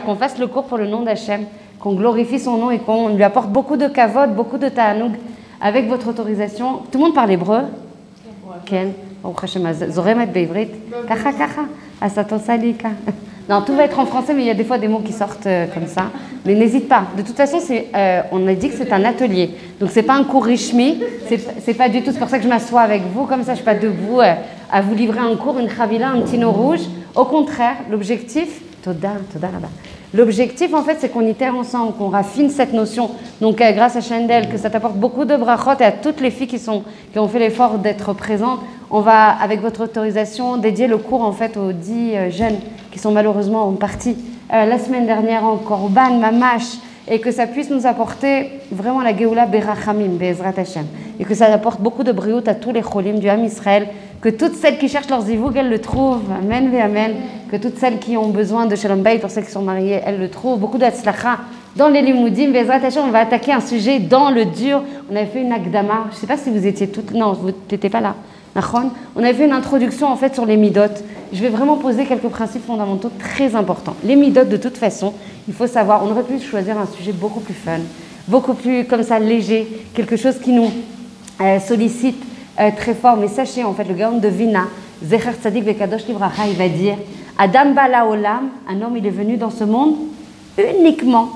Qu'on fasse le cours pour le nom d'Hachem, qu'on glorifie son nom et qu'on lui apporte beaucoup de kavod, beaucoup de ta'anoug, avec votre autorisation. Tout le monde parle hébreu? Ken, Zoremet beivrit, kacha kacha, asaton salika. Non, tout va être en français, mais il y a des fois des mots qui sortent comme ça. Mais n'hésite pas. De toute façon, on a dit que c'est un atelier. Donc, c'est pas un cours rishmi. C'est pas du tout. C'est pour ça que je m'assois avec vous. Comme ça, je suis pas debout à vous livrer un cours, une chavila, un petit nœud rouge. Au contraire, l'objectif, l'objectif, en fait, c'est qu'on itère ensemble, qu'on raffine cette notion. Donc, grâce à Shendel, que ça t'apporte beaucoup de brachot et à toutes les filles qui ont fait l'effort d'être présentes, on va, avec votre autorisation, dédier le cours, en fait, aux 10 jeunes qui sont malheureusement partis la semaine dernière en Korban, Mamash, et que ça puisse nous apporter vraiment la Geoula Berachamim, Be'ezrat Hashem, et que ça apporte beaucoup de briout à tous les cholim du Ham Israël, que toutes celles qui cherchent leur zivoug, elles le trouvent, amen ve amen, que toutes celles qui ont besoin de Shalom Bayit, pour celles qui sont mariées, elles le trouvent, beaucoup d'Hatzlacha dans les Limoudim, Be'ezrat Hashem. On va attaquer un sujet dans le dur. On avait fait une Akdama, je ne sais pas si vous étiez toutes, non, vous n'étiez pas là. On avait fait une introduction en fait sur les midot. Je vais vraiment poser quelques principes fondamentaux très importants. Les midot, de toute façon, il faut savoir, on aurait pu choisir un sujet beaucoup plus fun, beaucoup plus comme ça léger, quelque chose qui nous sollicite très fort. Mais sachez, en fait, le Gaon de Vina, Zecher Tzadik Bekadosh Livracha, il va dire Adam Bala Olam, un homme, il est venu dans ce monde uniquement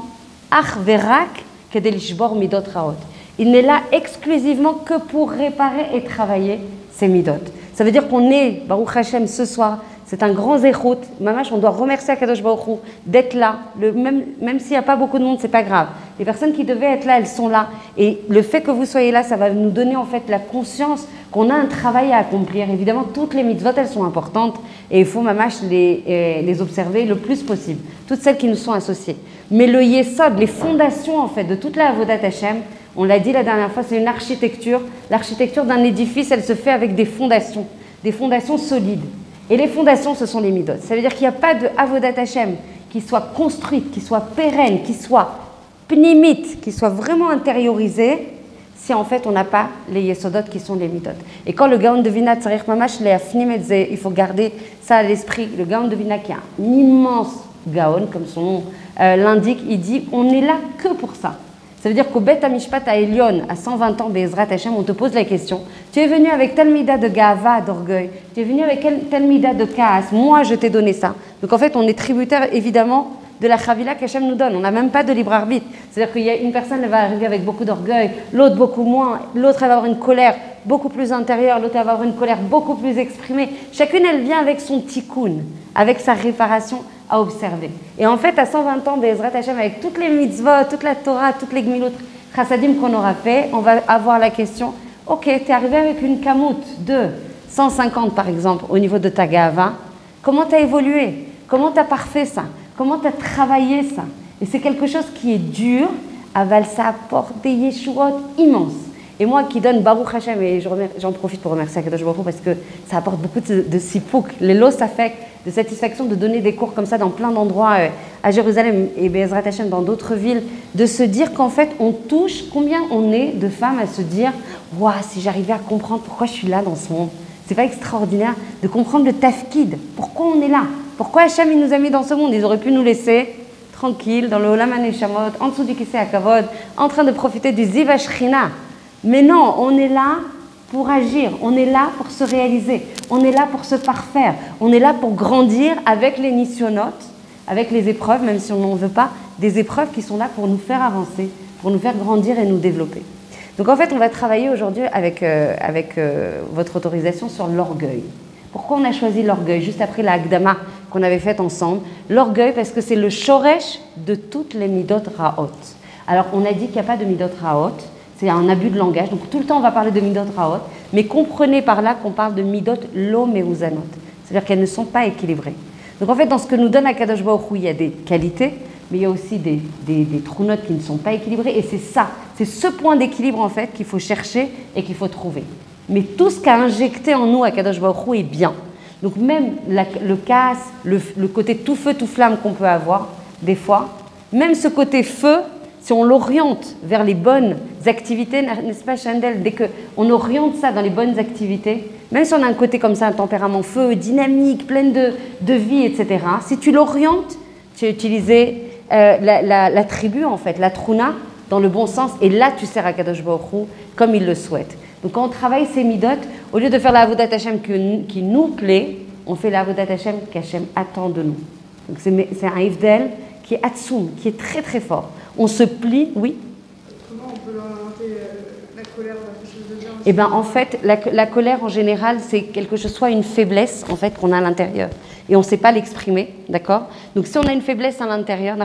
Ach Verak Kedel Ishbor Midot Raot. Il n'est là exclusivement que pour réparer et travailler ces midot. Ça veut dire qu'on est, Baruch Hashem, ce soir, c'est un grand zéchout. Mamash, on doit remercier Akadosh Baruch Hu d'être là. Même s'il n'y a pas beaucoup de monde, c'est pas grave. Les personnes qui devaient être là, elles sont là. Et le fait que vous soyez là, ça va nous donner en fait la conscience qu'on a un travail à accomplir. Évidemment, toutes les mitzvot, elles sont importantes et il faut Mamash les observer le plus possible. Toutes celles qui nous sont associées. Mais le yesod, les fondations en fait de toute la avodat Hashem, on l'a dit la dernière fois, c'est une architecture. L'architecture d'un édifice, elle se fait avec des fondations solides. Et les fondations, ce sont les midot. Ça veut dire qu'il n'y a pas de avodat Hashem qui soit construite, qui soit pérenne, qui soit pnimite, qui soit vraiment intériorisée, si en fait on n'a pas les yesodot qui sont les midot. Et quand le Gaon de Vina Tzarich Mamash, il faut garder ça à l'esprit. Le Gaon de Vina qui est un immense Gaon, comme son nom l'indique, il dit on est là que pour ça. Ça veut dire qu'au Bet HaMishpat à Elion, à 120 ans, Be'ezrat Hashem, on te pose la question. Tu es venu avec tel mida de gava, d'orgueil. Tu es venu avec tel mida de kaas. Moi, je t'ai donné ça. Donc en fait, on est tributaire évidemment de la chavila qu'Hachem nous donne. On n'a même pas de libre arbitre. C'est-à-dire qu'il y a une personne, elle va arriver avec beaucoup d'orgueil, l'autre beaucoup moins. L'autre, elle va avoir une colère beaucoup plus intérieure. L'autre, elle va avoir une colère beaucoup plus exprimée. Chacune, elle vient avec son tikkun, avec sa réparation à observer. Et en fait, à 120 ans, Be'ezrat Hashem, avec toutes les mitzvot, toute la Torah, toutes les gmilot chassadim qu'on aura fait, on va avoir la question, ok, tu es arrivé avec une kamout de 150 par exemple, au niveau de ta gava, comment tu as évolué? Comment tu as parfait ça? Comment tu as travaillé ça? Et c'est quelque chose qui est dur, aval ça apporte des yeshuot immenses. Et moi qui donne Baruch Hashem, et j'en profite pour remercier Akadosh Baruch Hu parce que ça apporte beaucoup de sipouk, les lo safek, de satisfaction de donner des cours comme ça dans plein d'endroits à Jérusalem et Be'ezrat Hashem dans d'autres villes, de se dire qu'en fait on touche, combien on est de femmes à se dire waouh, si j'arrivais à comprendre pourquoi je suis là dans ce monde. C'est pas extraordinaire de comprendre le tafkid, pourquoi on est là, pourquoi Hashem il nous a mis dans ce monde. Ils auraient pu nous laisser tranquilles dans le Olam HaNeshamot, en dessous du Kisei HaKavod, en train de profiter du Ziv HaShrina. Mais non, on est là pour agir, on est là pour se réaliser, on est là pour se parfaire, on est là pour grandir avec les nisyonotes, avec les épreuves, même si on n'en veut pas, des épreuves qui sont là pour nous faire avancer, pour nous faire grandir et nous développer. Donc en fait, on va travailler aujourd'hui avec votre autorisation sur l'orgueil. Pourquoi on a choisi l'orgueil juste après la Hakdama qu'on avait faite ensemble? L'orgueil parce que c'est le shoresh de toutes les midot raot. Alors on a dit qu'il n'y a pas de midot raot. C'est un abus de langage. Donc tout le temps, on va parler de midot raot, mais comprenez par là qu'on parle de midot lo meuzanot. C'est-à-dire qu'elles ne sont pas équilibrées. Donc en fait, dans ce que nous donne Akadosh Baruch Hu, il y a des qualités, mais il y a aussi des trounotes qui ne sont pas équilibrées. Et c'est ça, c'est ce point d'équilibre en fait qu'il faut chercher et qu'il faut trouver. Mais tout ce qu'a injecté en nous Akadosh Baruch Hu est bien. Donc même le casse, le côté tout feu, tout flamme qu'on peut avoir, des fois, même ce côté feu, si on l'oriente vers les bonnes activités, n'est-ce pas Chandel? Dès qu'on oriente ça dans les bonnes activités, même si on a un côté comme ça, un tempérament feu, dynamique, plein de vie, etc., si tu l'orientes, tu as utilisé la tribu, en fait, la truna, dans le bon sens, et là, tu sers à Kadosh Baruch Hu comme il le souhaite. Donc, quand on travaille ces midot, au lieu de faire la Avodat Hashem qui nous plaît, on fait la Avodat Hashem qu'Hashem attend de nous. Donc, c'est un Ifdel qui est Hatsoum, qui est très très fort. On se plie, oui. Comment on peut orienter la colère vers quelque chose de bien? Eh bien, en fait, la colère, en général, c'est quelque chose, soit une faiblesse, en fait, qu'on a à l'intérieur. Et on ne sait pas l'exprimer, d'accord? Donc, si on a une faiblesse à l'intérieur,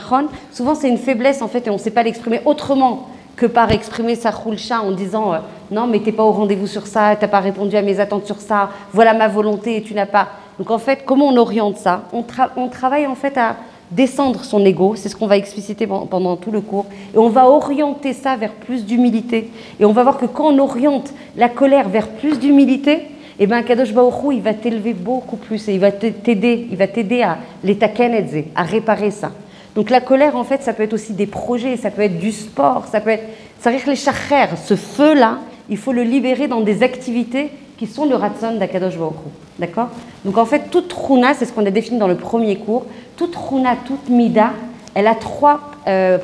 souvent, c'est une faiblesse, en fait, et on ne sait pas l'exprimer autrement que par exprimer sa khoulcha en disant non, mais tu n'es pas au rendez-vous sur ça, tu n'as pas répondu à mes attentes sur ça, voilà ma volonté et tu n'as pas. Donc, en fait, comment on oriente ça? On travaille, en fait, à descendre son ego, c'est ce qu'on va expliciter pendant tout le cours, et on va orienter ça vers plus d'humilité. Et on va voir que quand on oriente la colère vers plus d'humilité, eh bien, Kadosh Baruch Hu, il va t'élever beaucoup plus et il va t'aider à l'étakenedze, à réparer ça. Donc la colère, en fait, ça peut être aussi des projets, ça peut être du sport, ça peut être... Ça veut dire que les chacher, ce feu-là, il faut le libérer dans des activités qui sont le ratson d'Akadosh Baruch Hu. D'accord? Donc en fait, toute Runa, c'est ce qu'on a défini dans le premier cours, toute Runa, toute Mida, elle a 3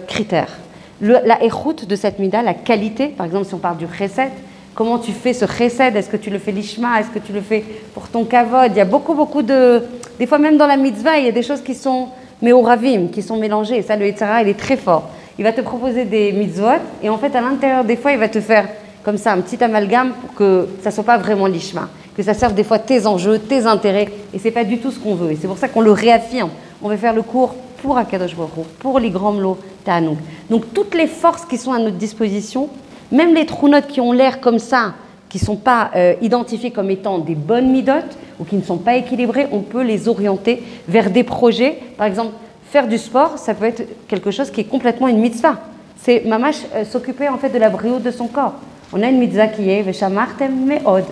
critères. La échoute de cette Mida, la qualité, par exemple, si on parle du chesed, comment tu fais ce chesed? Est-ce que tu le fais l'ishma? Est-ce que tu le fais pour ton kavod? Il y a beaucoup de... Des fois, même dans la mitzvah, il y a des choses qui sont méoravim, qui sont mélangées. Et ça, le Yetzirah, il est très fort. Il va te proposer des mitzvot, et en fait, à l'intérieur, des fois, il va te faire comme ça, un petit amalgame pour que ça ne soit pas vraiment l'ishma, que ça serve des fois tes enjeux, tes intérêts, et ce n'est pas du tout ce qu'on veut. Et c'est pour ça qu'on le réaffirme. On va faire le cours pour Akadosh Baruch Hu, pour les grands mlots Ta'anoug. Donc, toutes les forces qui sont à notre disposition, même les trous-notes qui ont l'air comme ça, qui ne sont pas identifiées comme étant des bonnes midotes ou qui ne sont pas équilibrées, on peut les orienter vers des projets. Par exemple, faire du sport, ça peut être quelque chose qui est complètement une mitzvah. C'est mamash s'occuper en fait de la brio de son corps. On a une mitzvah qui est Veshamartem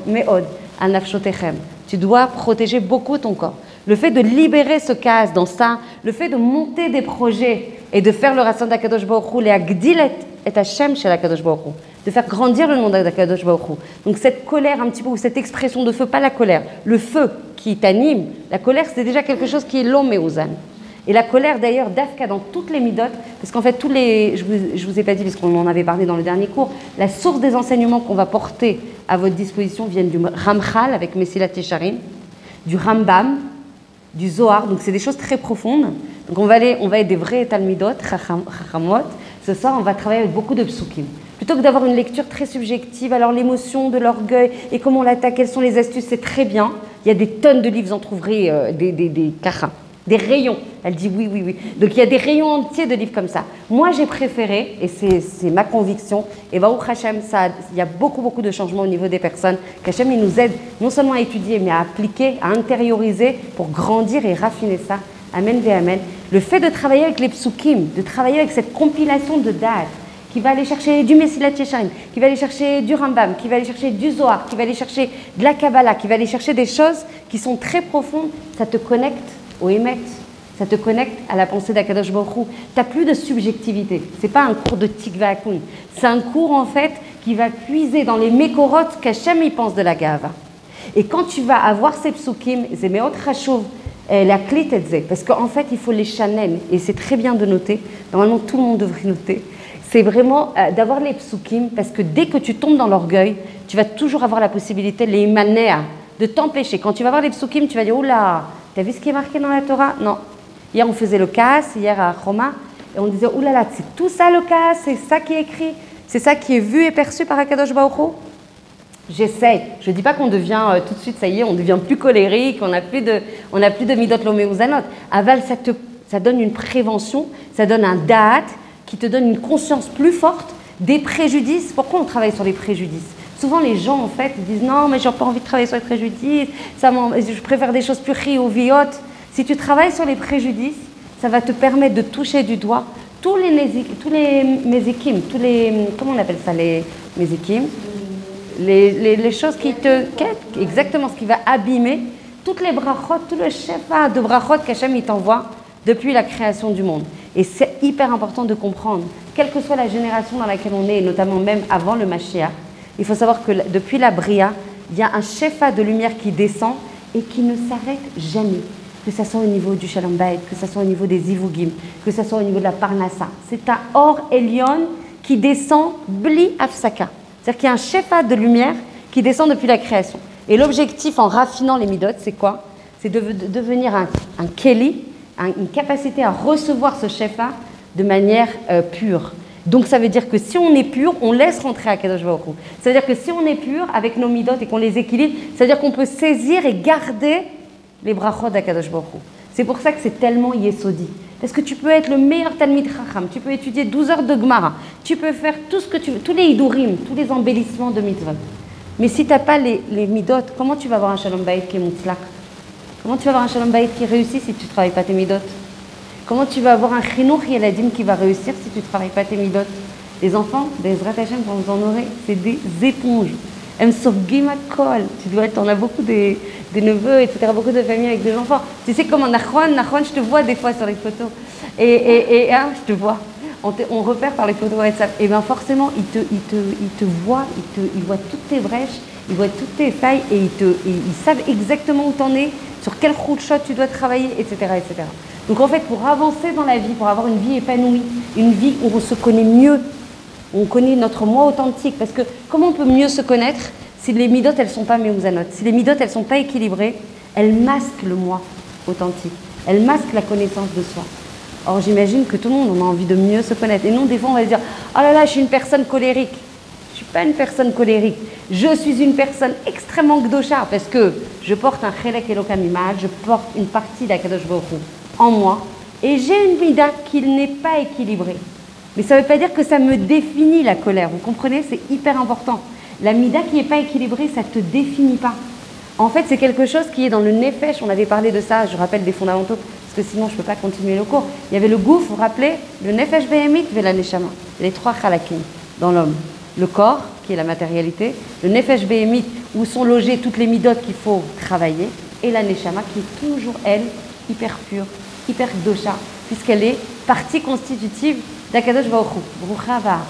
meod al nafshotechem. Tu dois protéger beaucoup ton corps. Le fait de libérer ce casse dans ça, le fait de monter des projets et de faire le ratson d'Akadosh Baruch Hu, les agdilet et Hashem chez l'Akadosh Baruch Hu, de faire grandir le nom d'Akadosh Baruch Hu. Donc cette colère un petit peu, ou cette expression de feu, pas la colère, le feu qui t'anime, la colère c'est déjà quelque chose qui est l'homme et ozan. Et la colère d'ailleurs, d'Afka dans toutes les midotes, parce qu'en fait je vous ai pas dit parce qu'on en avait parlé dans le dernier cours, la source des enseignements qu'on va porter à votre disposition viennent du Ramchal avec Mesilat Yesharim, du Rambam, du Zohar, donc c'est des choses très profondes. Donc on va être des vrais talmidot, chachamot. Ce soir on va travailler avec beaucoup de psukim. Plutôt que d'avoir une lecture très subjective, alors l'émotion de l'orgueil et comment on l'attaque, quelles sont les astuces, c'est très bien. Il y a des tonnes de livres, vous en trouverez des kachas. Des rayons. Elle dit oui. Donc il y a des rayons entiers de livres comme ça. Moi j'ai préféré, et c'est ma conviction, et Baruch Hashem, il y a beaucoup de changements au niveau des personnes, qu'Hashem il nous aide non seulement à étudier, mais à appliquer, à intérioriser pour grandir et raffiner ça. Amen ve amen. Le fait de travailler avec les psukim, de travailler avec cette compilation de dates, qui va aller chercher du Mesilat Yesharim, qui va aller chercher du Rambam, qui va aller chercher du Zohar, qui va aller chercher de la Kabbalah, qui va aller chercher des choses qui sont très profondes, ça te connecte au Emet, ça te connecte à la pensée d'Akadosh Baruch Hu. Tu n'as plus de subjectivité. Ce n'est pas un cours de Tikva Akun. C'est un cours en fait qui va puiser dans les mékorotes qu'Hachem y pense de la Gava. Et quand tu vas avoir ces psukim, c'est meot chashuv, la clé tetze, parce qu'en fait il faut les chanel, et c'est très bien de noter, normalement tout le monde devrait noter, c'est vraiment d'avoir les psukim, parce que dès que tu tombes dans l'orgueil, tu vas toujours avoir la possibilité, les manéa, de t'empêcher. Quand tu vas voir les psukim, tu vas dire, oula, t'as vu ce qui est marqué dans la Torah? Non. Hier, on faisait le cas, hier à Choma, et on disait, oulala, c'est tout ça le cas, c'est ça qui est écrit, c'est ça qui est vu et perçu par Akadosh Baruch Hu. J'essaye. Je ne dis pas qu'on devient tout de suite, ça y est, on devient plus colérique, on n'a plus de midot lomé ou zanot. Aval, ça donne une prévention, ça donne un da'at qui te donne une conscience plus forte des préjudices. Pourquoi on travaille sur les préjudices? Souvent, les gens, en fait, disent « Non, mais je n'ai pas envie de travailler sur les préjudices, je préfère des choses plus chiyuviyot. » Si tu travailles sur les préjudices, ça va te permettre de toucher du doigt tous les mézikim, comment on appelle ça, les mézikim, les choses qui te quêtent, exactement ce qui va abîmer toutes les brachot, tout le shefa de brachot qu'Hachem il t'envoie depuis la création du monde. Et c'est hyper important de comprendre, quelle que soit la génération dans laquelle on est, et notamment même avant le Mashiach, il faut savoir que depuis la Bria, il y a un shefa de lumière qui descend et qui ne s'arrête jamais. Que ce soit au niveau du Shalom Bayit, que ce soit au niveau des Ivugim, que ce soit au niveau de la Parnassa. C'est un Or Elion qui descend bli afsaka. C'est-à-dire qu'il y a un shefa de lumière qui descend depuis la création. Et l'objectif en raffinant les midot, c'est quoi? C'est de devenir un keli, une capacité à recevoir ce shefa de manière pure. Donc ça veut dire que si on est pur, on laisse rentrer à Kadosh Baruch Hu. Ça veut dire que si on est pur avec nos midot et qu'on les équilibre, ça veut dire qu'on peut saisir et garder les brachot d'Akadosh Baruch Hu. C'est pour ça que c'est tellement yesodi. Parce que tu peux être le meilleur Talmid Chacham, tu peux étudier 12 heures de Gemara, tu peux faire tout ce que tu veux, tous les hidurim, tous les embellissements de mitzvot. Mais si tu n'as pas les midot, comment tu vas avoir un Shalom Bayit qui est mutzlach? Comment tu vas avoir un Shalom Bayit qui réussit si tu ne travailles pas tes midot? Comment tu vas avoir un Chinuch Yeladim qui va réussir si tu ne travailles pas tes midot? Les enfants, des Ezrat Hashem, quand vous en aurez, c'est des éponges. Em sofgim hakol. Tu dois être, on a beaucoup des neveux, etc., beaucoup de familles avec des enfants. Tu sais comment Nachon, je te vois des fois sur les photos. Et je te vois. On repère par les photos WhatsApp. Et bien forcément, il te voit, il voit toutes tes brèches, il voit toutes tes failles et ils savent exactement où tu en es, sur quel shot tu dois travailler, etc., etc. Donc en fait, pour avancer dans la vie, pour avoir une vie épanouie, une vie où on se connaît mieux, on connaît notre moi authentique, parce que comment on peut mieux se connaître si les midot elles sont pas meuzanot, si les midot elles sont pas équilibrées, elles masquent le moi authentique, elles masquent la connaissance de soi. Or j'imagine que tout le monde on a envie de mieux se connaître. Et non, des fois on va se dire oh là là, je suis une personne colérique. Je suis pas une personne colérique. Je suis une personne extrêmement gdosha parce que je porte un chelek elokam imad, je porte une partie d'Akadosh Baruch Hu en moi et j'ai une mida qui n'est pas équilibrée. Mais ça ne veut pas dire que ça me définit la colère. Vous comprenez? C'est hyper important. La mida qui n'est pas équilibrée, ça ne te définit pas. En fait, c'est quelque chose qui est dans le nefesh. On avait parlé de ça, je rappelle des fondamentaux, parce que sinon je ne peux pas continuer le cours. Il y avait le gouf, vous vous rappelez? Le nefesh behemit ve la neshama. Les trois chalakim dans l'homme. Le corps, qui est la matérialité. Le nefesh behemit, où sont logées toutes les midot qu'il faut travailler. Et la neshama, qui est toujours, elle, hyper pure, hyper dosha, puisqu'elle est partie constitutive d'Akadosh Baruch Hu. Brucha va.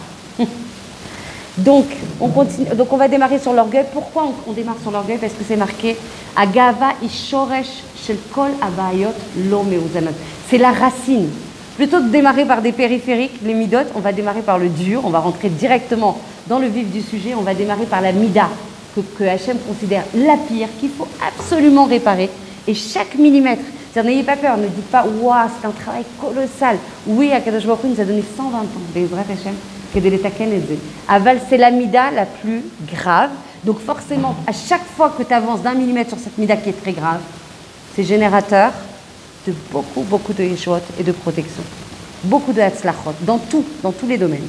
Donc, on va démarrer sur l'orgueil. Pourquoi on démarre sur l'orgueil? Parce que c'est marqué Agava ishoresh shel kol abayot lo meuzanot. C'est la racine. Plutôt que de démarrer par des périphériques, les midot, on va démarrer par le dur. On va rentrer directement dans le vif du sujet. On va démarrer par la mida que Hachem considère la pire, qu'il faut absolument réparer. Et chaque millimètre, c'est-à-dire n'ayez pas peur, ne dites pas waouh, c'est un travail colossal. Oui, Akadosh Baruch Hu nous a donné 120 ans d'Ezrat Hashem. Aval, c'est la mida la plus grave. Donc forcément, à chaque fois que tu avances d'un millimètre sur cette mida qui est très grave, c'est générateur de beaucoup de yeshuot et de protection. Beaucoup de hatzlachot, dans tous les domaines.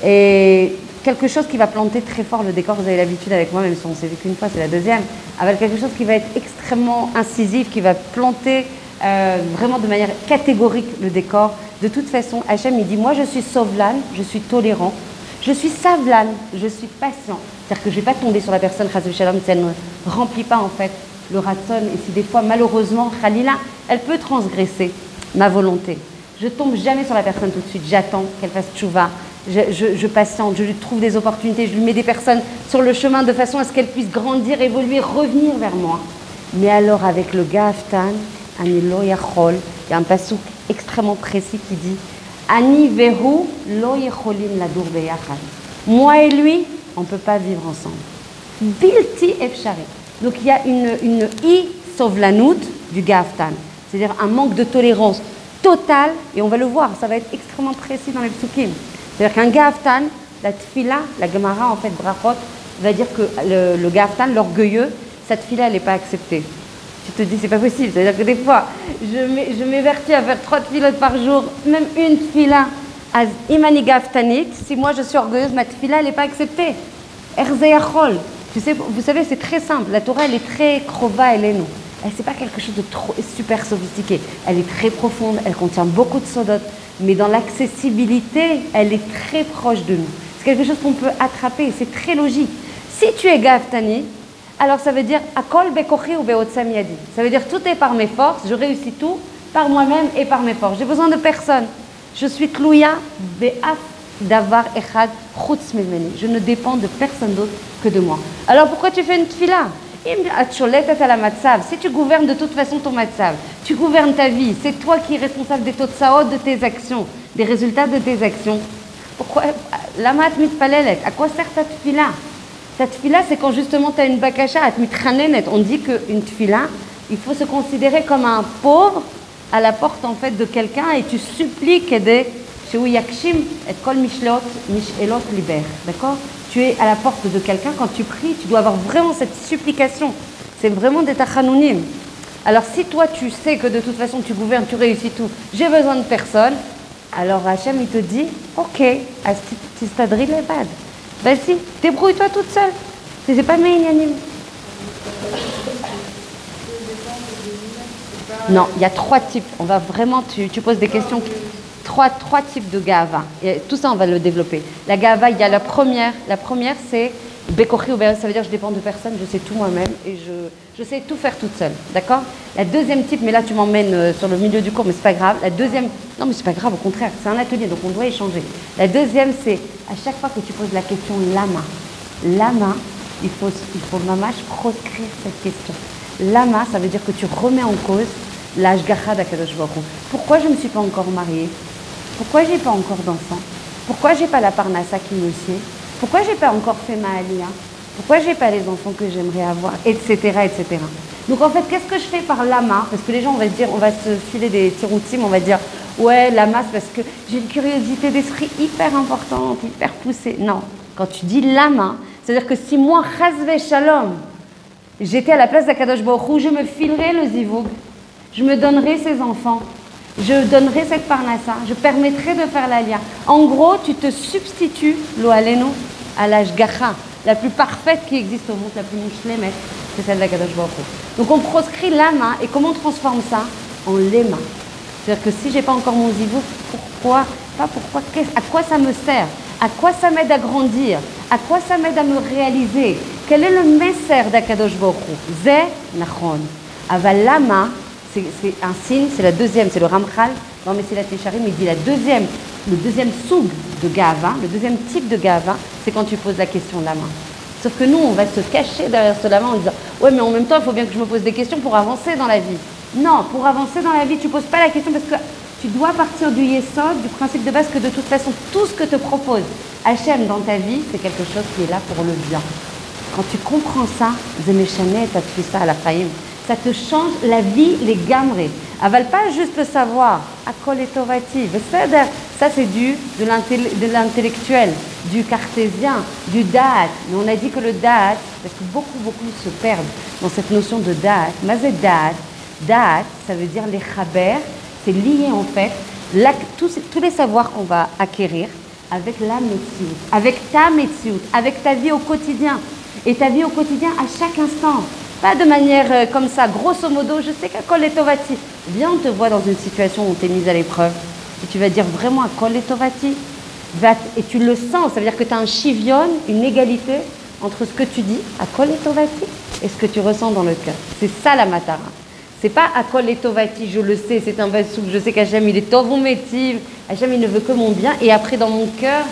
Et quelque chose qui va planter très fort le décor, vous avez l'habitude avec moi, même si on s'est vu qu'une fois, c'est la deuxième, avec quelque chose qui va être extrêmement incisif, qui va planter vraiment de manière catégorique le décor. De toute façon, Hachem, il dit, moi je suis sovlan, je suis tolérant, je suis savlan, je suis patient. C'est-à-dire que je ne vais pas tomber sur la personne, chas v'shalom, si elle ne remplit pas en fait le ratson, et si des fois, malheureusement, Khalila, elle peut transgresser ma volonté. Je ne tombe jamais sur la personne tout de suite, j'attends qu'elle fasse tchouva, je patiente, je lui trouve des opportunités, je lui mets des personnes sur le chemin de façon à ce qu'elle puisse grandir, évoluer, revenir vers moi. Mais alors avec le Gaftan, Ani lo yachol, il y a un passouk extrêmement précis qui dit Ani vehu lo yecholim ladur beyachad. Moi et lui, on ne peut pas vivre ensemble. Bilti efshari. Donc il y a une i-sovlanout du Gaftan, c'est-à-dire un manque de tolérance totale, et on va le voir, ça va être extrêmement précis dans les psukim. C'est-à-dire qu'un Gaftan, la tfila, la Gemara en fait, brachot, va dire que le Gaftan, l'orgueilleux, sa tfila, elle n'est pas acceptée. Tu te dis, c'est pas possible. C'est-à-dire que des fois, je m'évertis à faire 3 tfilotes par jour, même une tfila. Az imani gaftanit, si moi je suis orgueilleuse, ma tfila, elle n'est pas acceptée. Erzeyachol. Vous savez, c'est très simple. La Torah, elle est très krova elenu. C'est pas quelque chose de trop super sophistiqué. Elle est très profonde, elle contient beaucoup de sodot. Mais dans l'accessibilité, elle est très proche de nous. C'est quelque chose qu'on peut attraper, c'est très logique. Si tu es gaftani, alors ça veut dire akol bekochi ou beotsam yadi. Ça veut dire tout est par mes forces, je réussis tout par moi-même et par mes forces. J'ai besoin de personne. Je suis tlouya be'af davar echad chutz mimeni. Je ne dépends de personne d'autre que de moi. Alors pourquoi tu fais une tefila? Si tu gouvernes de toute façon ton matzav, tu gouvernes ta vie, c'est toi qui es responsable des totsaot de tes actions, des résultats de tes actions. Pourquoi? Lama mitpalelet. À quoi sert ta tefila? Ta tefila, c'est quand justement tu as une bakasha, atmitranenet. On dit qu'une tefila, il faut se considérer comme un pauvre à la porte en fait de quelqu'un et tu supplies qu'aider chez yakshim et kol mishlot liber. D'accord? Tu es à la porte de quelqu'un, quand tu pries, tu dois avoir vraiment cette supplication. C'est vraiment des tachanounim. Alors si toi tu sais que de toute façon tu gouvernes, tu réussis tout, j'ai besoin de personne, alors Hachem il te dit, ok, tistadri levad. Vas-y, débrouille-toi toute seule. C'est pas meïnianim. Non, il y a 3 types. On va vraiment, tu poses des questions. Trois types de gava. Et tout ça, on va le développer. La gava, il y a la première c'est bekochi ou ça veut dire je dépends de personne, je sais tout moi-même et je sais tout faire toute seule. D'accord? La deuxième type, mais là tu m'emmènes sur le milieu du cours, mais c'est pas grave. La deuxième, non mais c'est pas grave, au contraire, c'est un atelier, donc on doit échanger. La deuxième, c'est à chaque fois que tu poses la question lama, il faut mamash proscrire cette question. Lama, ça veut dire que tu remets en cause l'ashgacha d'Akadosh Baruch Hu. Pourquoi je ne me suis pas encore mariée? Pourquoi j'ai pas encore d'enfant? Pourquoi j'ai pas la parnassa qui me sied? Pourquoi j'ai pas encore fait ma aliyah? Pourquoi j'ai pas les enfants que j'aimerais avoir? Etc. etc. Donc en fait, qu'est-ce que je fais par lama? Parce que les gens, on va se filer des tiroutimes, on va dire ouais, lama, c'est parce que j'ai une curiosité d'esprit hyper importante, hyper poussée. Non, quand tu dis lama, c'est-à-dire que si moi, chazve shalom, j'étais à la place d'Akadosh Baruch Hu, je me filerais le zivoug, je me donnerais ces enfants, je donnerai cette parnassa, je permettrai de faire l'aliyah. En gros, tu te substitues, lo aleno, à l'ashgacha, la plus parfaite qui existe au monde, la plus mushlemet, c'est celle d'Akadosh Baruch Hu. Donc on proscrit l'ama, et comment on transforme ça? En lema. C'est-à-dire que si j'ai pas encore mon zivou, pourquoi? Pas pourquoi, à quoi ça me sert? À quoi ça m'aide à grandir? À quoi ça m'aide à me réaliser? Quel est le messer d'Akadosh Baruch Hu? Zeh nachon. Aval lama, c'est un signe, c'est la deuxième, c'est le Ramchal dans Mesilat Yesharim, il dit le deuxième soug de gava, le deuxième type de gava, c'est quand tu poses la question lama. Sauf que nous, on va se cacher derrière ce lama en disant ouais, mais en même temps, il faut bien que je me pose des questions pour avancer dans la vie. Non, pour avancer dans la vie, tu ne poses pas la question parce que tu dois partir du yesod, du principe de base que de toute façon, tout ce que te propose Hachem dans ta vie, c'est quelque chose qui est là pour le bien. Quand tu comprends ça, Zemeshane, tu as fait ça à la Chaim. Ça te change la vie, les gamrés. Aval pas juste le savoir. Akol et tovati. Ça, c'est de l'intellectuel, du cartésien, du da'at. Mais on a dit que le da'at, parce que beaucoup se perdent dans cette notion de da'at. Mazet da'at. Da'at, ça veut dire les chaber. C'est lié en fait tous les savoirs qu'on va acquérir avec la metsiout, avec ta metsiout, avec ta vie au quotidien. Et ta vie au quotidien à chaque instant. Pas de manière comme ça, grosso modo, je sais qu'à Kol et Tovati. Viens, on te voit dans une situation où tu es mise à l'épreuve. Et tu vas dire vraiment à Kol et Tovati. Et tu le sens, ça veut dire que tu as un chivion, une égalité entre ce que tu dis, à Kol et Tovati, et ce que tu ressens dans le cœur. C'est ça la matara. C'est pas à Kol et Tovati, je le sais, c'est un basouk, je sais qu'Hachem il est tovumétiv, Hachem il ne veut que mon bien, et après dans mon cœur,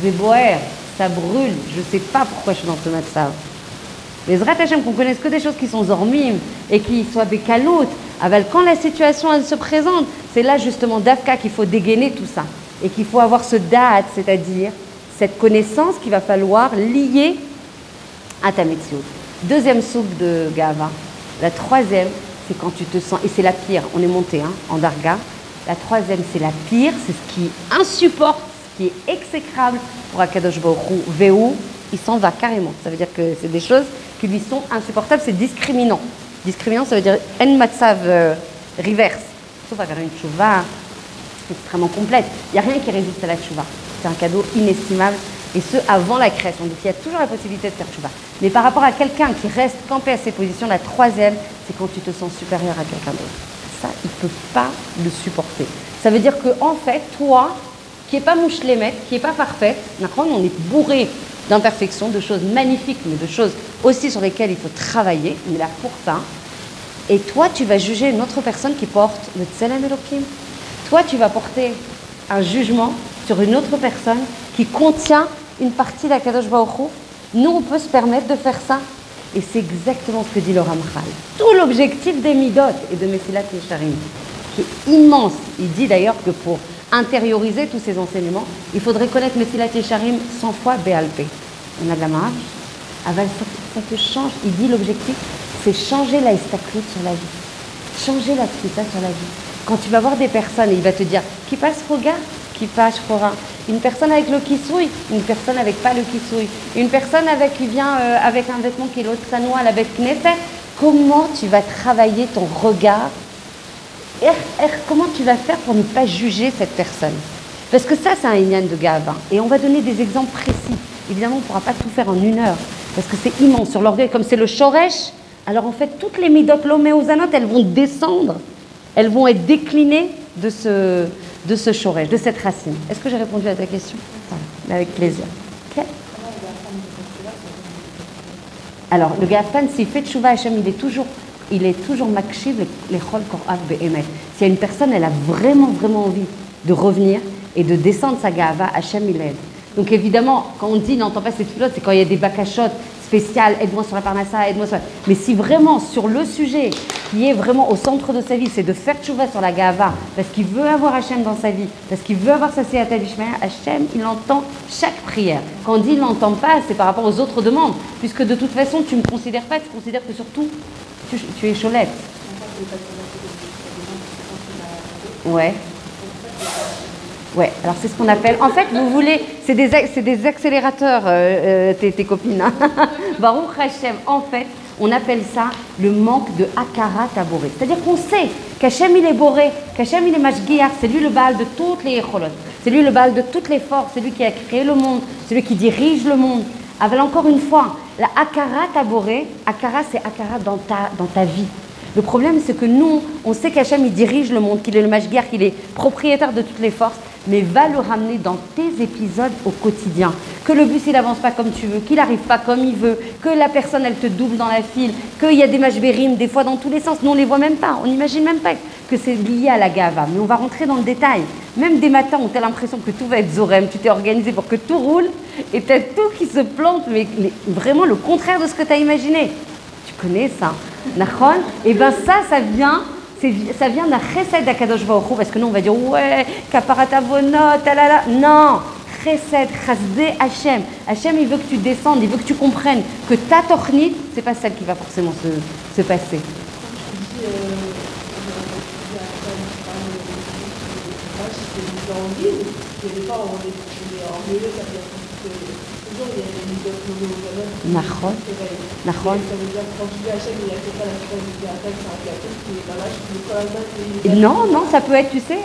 Zéboer, ça brûle, je sais pas pourquoi je suis dans ce matzav. Les Zrat Hachem, qu'on connaisse que des choses qui sont zormim et qui soient des caloutes. Quand la situation elle se présente, c'est là justement d'Afka qu'il faut dégainer tout ça. Et qu'il faut avoir ce da'at, c'est-à-dire cette connaissance qu'il va falloir lier à ta metsiout. Deuxième soupe de Gava. La troisième, c'est quand tu te sens, et c'est la pire, on est monté en Darga. La troisième, c'est la pire, c'est ce qui insupporte, ce qui est exécrable pour Akadosh Baruch Hu. Véou, il s'en va carrément. Ça veut dire que c'est des choses qui lui sont insupportables, c'est discriminant. Discriminant, ça veut dire en matzav reverse. Sauf à faire une tchouva extrêmement complète. Il n'y a rien qui résiste à la tchouva. C'est un cadeau inestimable. Et ce, avant la création. Donc il y a toujours la possibilité de faire tchouva. Mais par rapport à quelqu'un qui reste campé à ses positions, la troisième, c'est quand tu te sens supérieur à quelqu'un d'autre. Ça, il ne peut pas le supporter. Ça veut dire que en fait, toi, qui n'est pas mouchlémet, qui n'est pas parfaite, on est bourré d'imperfections, de choses magnifiques, mais de choses aussi sur lesquelles il faut travailler, on est là pour ça. Et toi, tu vas juger une autre personne qui porte le Tselem Elohim. Toi, tu vas porter un jugement sur une autre personne qui contient une partie d'Akadosh Baruch Hu, nous, on peut se permettre de faire ça. Et c'est exactement ce que dit le Ramchal. Tout l'objectif des Midot et de Mesilat Yesharim, qui est immense. Il dit d'ailleurs que pour intérioriser tous ces enseignements, il faudrait connaître Mesilat Yesharim 100 fois Béalpé. On a de la marge. Aval, ça te change. Il dit l'objectif, c'est changer la estaklut sur la vie. Changer la tfita sur la vie. Quand tu vas voir des personnes, et il va te dire, qui passe Roga, qui passe Chora. Une personne avec le kissoui, une personne avec pas le kissoui. Une personne qui vient avec un vêtement qui est l'autre sanois à la bête knefet. Comment tu vas travailler ton regard? Comment tu vas faire pour ne pas juger cette personne? Parce que ça, c'est un inyan de Gava. Et on va donner des exemples précis. Évidemment, on ne pourra pas tout faire en 1 heure. Parce que c'est immense. Sur l'orgueil, comme c'est le shoresh, alors en fait, toutes les midot l'oméozanot, elles vont descendre. Elles vont être déclinées de ce shoresh, de cette racine. Est-ce que j'ai répondu à ta question? Voilà, avec plaisir. Okay. Alors, le Gafan, s'il fait tchouva, Hachem, il est toujours makshiv les chol korav be'emet. S'il y a une personne, elle a vraiment envie de revenir et de descendre sa gava, Hachem, il aide. Donc évidemment, quand on dit n'entend pas cette pilote, c'est quand il y a des bakashot spéciales, aide-moi sur la parnassa, aide-moi sur... Mais si vraiment, sur le sujet qui est vraiment au centre de sa vie, c'est de faire tchouva sur la gava, parce qu'il veut avoir Hachem dans sa vie, parce qu'il veut avoir sa seyata d'Ishmael, Hachem, il entend chaque prière. Quand on dit il n'entend pas, c'est par rapport aux autres demandes, puisque de toute façon, tu ne me considères pas, tu considères que surtout, tu es cholette. Ouais. Ouais, alors c'est ce qu'on appelle... En fait, vous voulez... C'est des accélérateurs, tes copines. Hein. Baruch Hashem, en fait, on appelle ça le manque de Akara Taboré. C'est-à-dire qu'on sait qu'Hachem, il est boré, qu'Hachem, il est mashgiach, c'est lui le Baal de toutes les écholot, c'est lui le Baal de toutes les forces, c'est lui qui a créé le monde, c'est lui qui dirige le monde. Avec encore une fois, la Akara Taboré, Akara, c'est Akara dans ta vie. Le problème, c'est que nous, on sait qu'Hachem, il dirige le monde, qu'il est le mashgiach, qu'il est propriétaire de toutes les forces, mais va le ramener dans tes épisodes au quotidien. Que le bus, il n'avance pas comme tu veux, qu'il n'arrive pas comme il veut, que la personne, elle te double dans la file, qu'il y a des mashberim, des fois dans tous les sens. Nous, on ne les voit même pas, on n'imagine même pas que c'est lié à la gava. Mais on va rentrer dans le détail. Même des matins où tu as l'impression que tout va être zorem, tu t'es organisé pour que tout roule, et tu as tout qui se plante, mais vraiment le contraire de ce que tu as imaginé. Tu connais ça, Nachon? Et bien ça vient d'un chesed d'Akadosh Baruch Hu, parce que nous on va dire ouais, kaparat avonot, talala. Non, chesed, chasdé Hachem. Hachem, il veut que tu descendes, il veut que tu comprennes que ta tornit, c'est pas celle qui va forcément se passer. Nachon. Non, ça peut être, tu sais,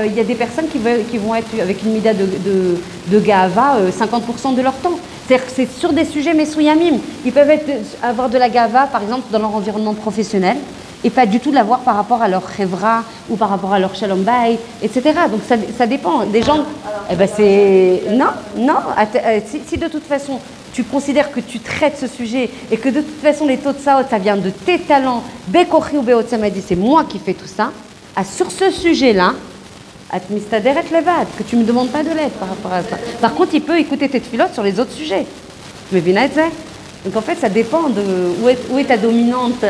il y a des personnes qui vont être avec une mida de gava 50% de leur temps. C'est-à-dire que c'est sur des sujets messouyamim. Ils peuvent avoir de la gava, par exemple, dans leur environnement professionnel, et pas du tout l'avoir par rapport à leur chevra ou par rapport à leur shalom bayit, etc. Donc ça dépend. Des gens, eh ben c'est non. Si de toute façon tu considères que tu traites ce sujet et que de toute façon les taux de saot, ça vient de tes talents, bekochi ou beotsamadi, c'est moi qui fais tout ça. Sur ce sujet-là, atmistaderet levad, que tu me demandes pas de l'aide par rapport à ça. Par contre, il peut écouter tes tfilotes sur les autres sujets. Mais bien donc en fait, ça dépend de où est ta dominante.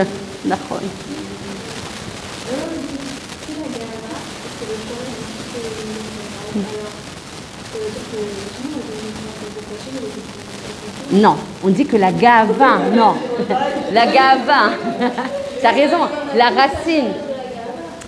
Non, on dit que la gava, non, la gava, t'as raison, la racine.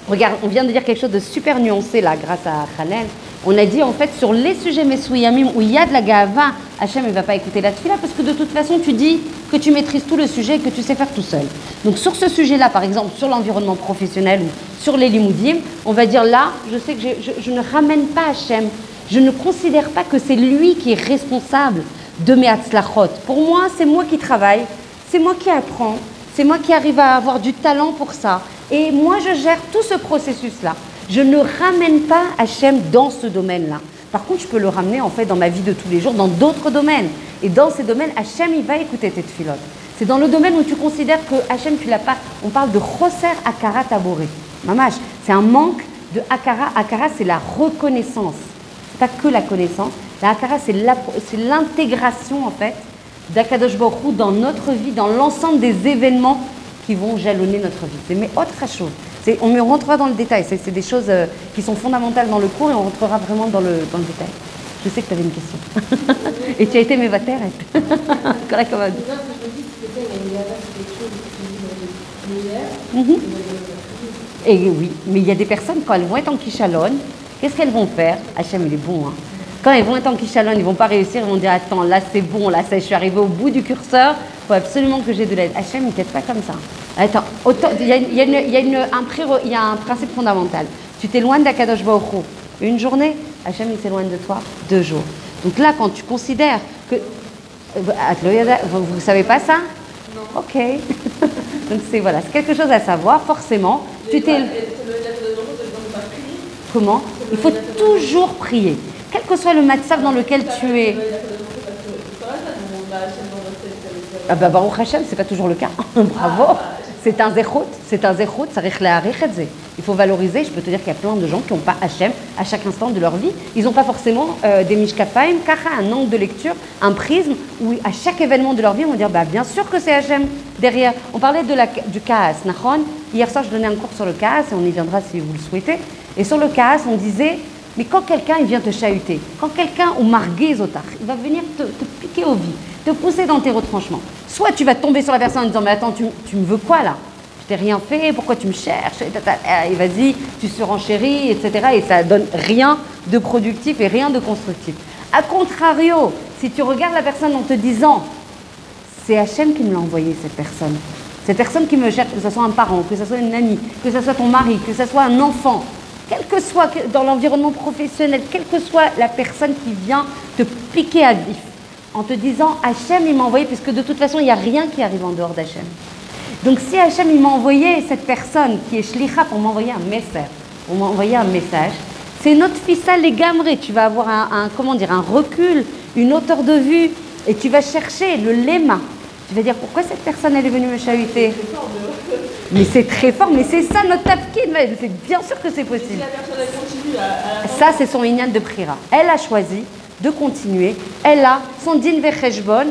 Regarde, on vient de dire quelque chose de super nuancé là, grâce à Hanel. On a dit en fait sur les sujets messouyamim où il y a de la gava, Hachem ne va pas écouter la tefila parce que de toute façon tu dis que tu maîtrises tout le sujet et que tu sais faire tout seul. Donc sur ce sujet-là, par exemple, sur l'environnement professionnel ou sur les limoudim, on va dire là, je sais que je ne ramène pas Hachem, je ne considère pas que c'est lui qui est responsable de mes hatzlachot. Pour moi, c'est moi qui travaille, c'est moi qui apprends, c'est moi qui arrive à avoir du talent pour ça. Et moi, je gère tout ce processus-là. Je ne ramène pas Hachem dans ce domaine-là. Par contre, je peux le ramener en fait dans ma vie de tous les jours, dans d'autres domaines. Et dans ces domaines, Hachem, il va écouter tes tfilotes. C'est dans le domaine où tu considères que Hachem, tu l'as pas. On parle de choser akara taboré. Mamash, c'est un manque de akara. Akara, c'est la reconnaissance. C'est pas que la connaissance. La Hakara, c'est l'intégration, en fait, d'Akadosh Baruch Hu dans notre vie, dans l'ensemble des événements qui vont jalonner notre vie. C'est mais autre chose. On ne rentre pas dans le détail. C'est des choses qui sont fondamentales dans le cours et on rentrera vraiment dans le détail. Je sais que tu avais une question. Et tu as été mévater. Et oui, mais il y a des personnes, quand elles vont être en Kishalon, qu'est-ce qu'elles vont faire? Hachem, il est bon. Hein. Quand elles vont être en Kishalon, ils ne vont pas réussir, ils vont dire attends, là c'est bon, là je suis arrivée au bout du curseur, il faut absolument que j'ai de l'aide. Hachem, il ne t'aide pas comme ça. Attends, il y a un principe fondamental. Tu t'éloignes d'Akadosh Baruch Hu. Une journée, Hachem il s'éloigne de toi 2 jours. Donc là, quand tu considères que. Vous ne savez pas ça? Non. Ok. Donc c'est voilà, c'est quelque chose à savoir, forcément. Comment? Il faut toujours prier. Quel que soit le matzav dans lequel tu es. Ah bah Baruch Hashem, c'est pas toujours le cas. Bravo. C'est un zechut, ça il faut valoriser. Je peux te dire qu'il y a plein de gens qui n'ont pas Hachem à chaque instant de leur vie. Ils n'ont pas forcément des mishkafaim, un angle de lecture, un prisme, où à chaque événement de leur vie, on va dire bah, bien sûr que c'est Hachem derrière. On parlait du Kaas, Nachon. Hier soir, je donnais un cours sur le Kaas, et on y viendra si vous le souhaitez. Et sur le Kaas, on disait, mais quand quelqu'un il vient te chahuter, quand quelqu'un, ou marguer zotar, il va venir te piquer au vif, te pousser dans tes retranchements. Soit tu vas tomber sur la personne en disant mais attends, tu me veux quoi là? Je t'ai rien fait, pourquoi tu me cherches? Et vas-y, tu surenchéris, etc. Et ça donne rien de productif et rien de constructif. A contrario, si tu regardes la personne en te disant c'est Hachem qui me l'a envoyé cette personne qui me cherche, que ce soit un parent, que ce soit une amie, que ce soit ton mari, que ce soit un enfant, quel que soit dans l'environnement professionnel, quelle que soit la personne qui vient te piquer à vif, en te disant Hachem il m'a envoyé, puisque de toute façon il n'y a rien qui arrive en dehors d'Hachem. Donc si Hachem il m'a envoyé cette personne qui est shlicha pour m'envoyer un message, c'est notre fissa les gamrés. Tu vas avoir un recul, une hauteur de vue, et tu vas chercher le lema. Tu vas dire pourquoi cette personne elle est venue me chahuter. Mais c'est très fort, mais c'est ça notre tafkid. C'est bien sûr que c'est possible. Si la personne elle continue ça c'est son inyan de prira. Elle a choisi de continuer. Elle a son din vecheshbon,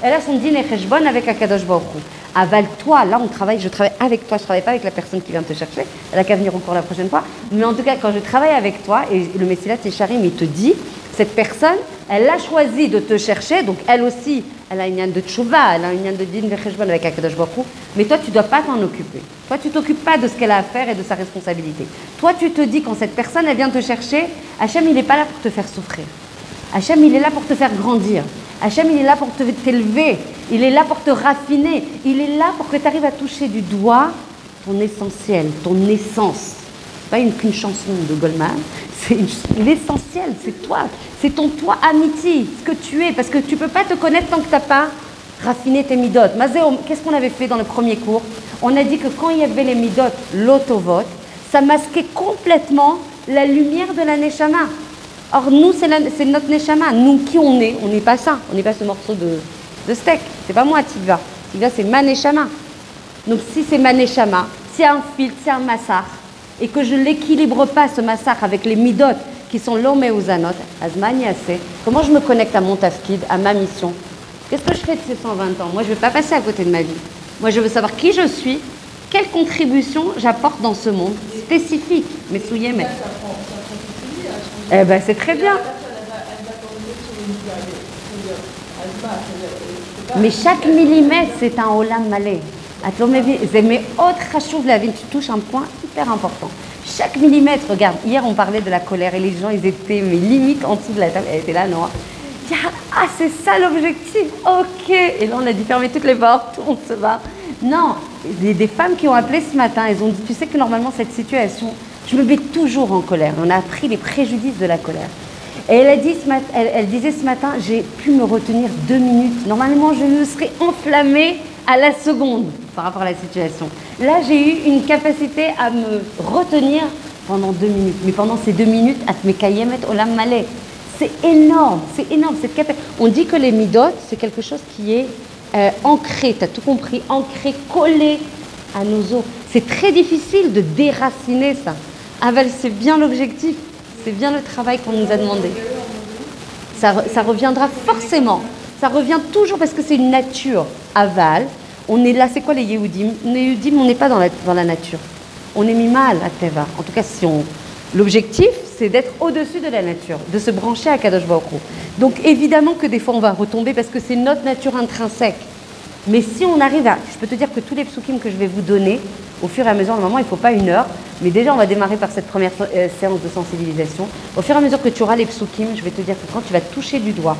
elle a son din vecheshbon avec Akadosh Baruch Hu. Aval toi, là je travaille avec toi, je ne travaille pas avec la personne qui vient te chercher, elle n'a qu'à venir encore la prochaine fois, mais en tout cas quand je travaille avec toi, et le Messilat Yesharim il te dit, cette personne, elle a choisi de te chercher, donc elle aussi, elle a une yann de tchouva, elle a une yann de din vecheshbon avec Akadosh Baruch Hu, mais toi tu ne dois pas t'en occuper. Toi tu ne t'occupes pas de ce qu'elle a à faire et de sa responsabilité. Toi tu te dis quand cette personne elle vient te chercher, Hachem il n'est pas là pour te faire souffrir. Hachem, il est là pour te faire grandir. Hachem, il est là pour t'élever. Il est là pour te raffiner. Il est là pour que tu arrives à toucher du doigt ton essentiel, ton essence. Ce n'est pas qu'une chanson de Goldman. C'est l'essentiel, c'est toi. C'est ton toi amitié, ce que tu es. Parce que tu ne peux pas te connaître tant que tu n'as pas raffiné tes midot. Mazéo, qu'est-ce qu'on avait fait dans le premier cours? On a dit que quand il y avait les midot, l'autovot, ça masquait complètement la lumière de la neshama. Or, nous, c'est notre neshama. Nous, qui on n'est pas ça. On n'est pas ce morceau de steak. C'est pas moi, Tigva. Tigva, c'est ma neshama. Donc, si c'est ma neshama, s'il y a un filtre, s'il y a un massar, et que je ne l'équilibre pas, ce massar, avec les midot qui sont l'homme et uzanot, azmani assez, comment je me connecte à mon tafkid, à ma mission? Qu'est-ce que je fais de ces 120 ans? Moi, je ne veux pas passer à côté de ma vie. Moi, je veux savoir qui je suis, quelle contribution j'apporte dans ce monde spécifique. Mais souillez, mais... Eh ben c'est très bien. Mais chaque millimètre, c'est un olam malé. Mais autre chachouv la vie, tu touches un point hyper important. Chaque millimètre, regarde, hier on parlait de la colère et les gens, ils étaient mais limite en dessous de la table. Elle était là, Noah. Ah, c'est ça l'objectif, ok. Et là, on a dit fermer toutes les portes, on se va. Non, des femmes qui ont appelé ce matin, elles ont dit, tu sais que normalement, cette situation... Je me mets toujours en colère. On a appris les préjudices de la colère. Et elle disait ce matin, j'ai pu me retenir 2 minutes. Normalement, je me serais enflammée à la seconde par rapport à la situation. Là, j'ai eu une capacité à me retenir pendant 2 minutes. Mais pendant ces 2 minutes, at mekayemet olam malé. C'est énorme, cette capacité. On dit que les midot, c'est quelque chose qui est ancré, tu as tout compris, ancré, collé à nos os. C'est très difficile de déraciner ça. Aval, c'est bien l'objectif, c'est bien le travail qu'on nous a demandé. Ça reviendra forcément. Ça revient toujours parce que c'est une nature aval. On est là, c'est quoi les Yehudim? Les Yehudim, on n'est pas dans la nature. On est mis mal à Teva. En tout cas, l'objectif, c'est d'être au-dessus de la nature, de se brancher à Kadosh Baruch Hu. Donc évidemment que des fois, on va retomber parce que c'est notre nature intrinsèque. Mais si on arrive à... Je peux te dire que tous les psukim que je vais vous donner, au fur et à mesure, normalement, il ne faut pas 1 heure, mais déjà, on va démarrer par cette première séance de sensibilisation. Au fur et à mesure que tu auras les psukim, je vais te dire que quand tu vas toucher du doigt,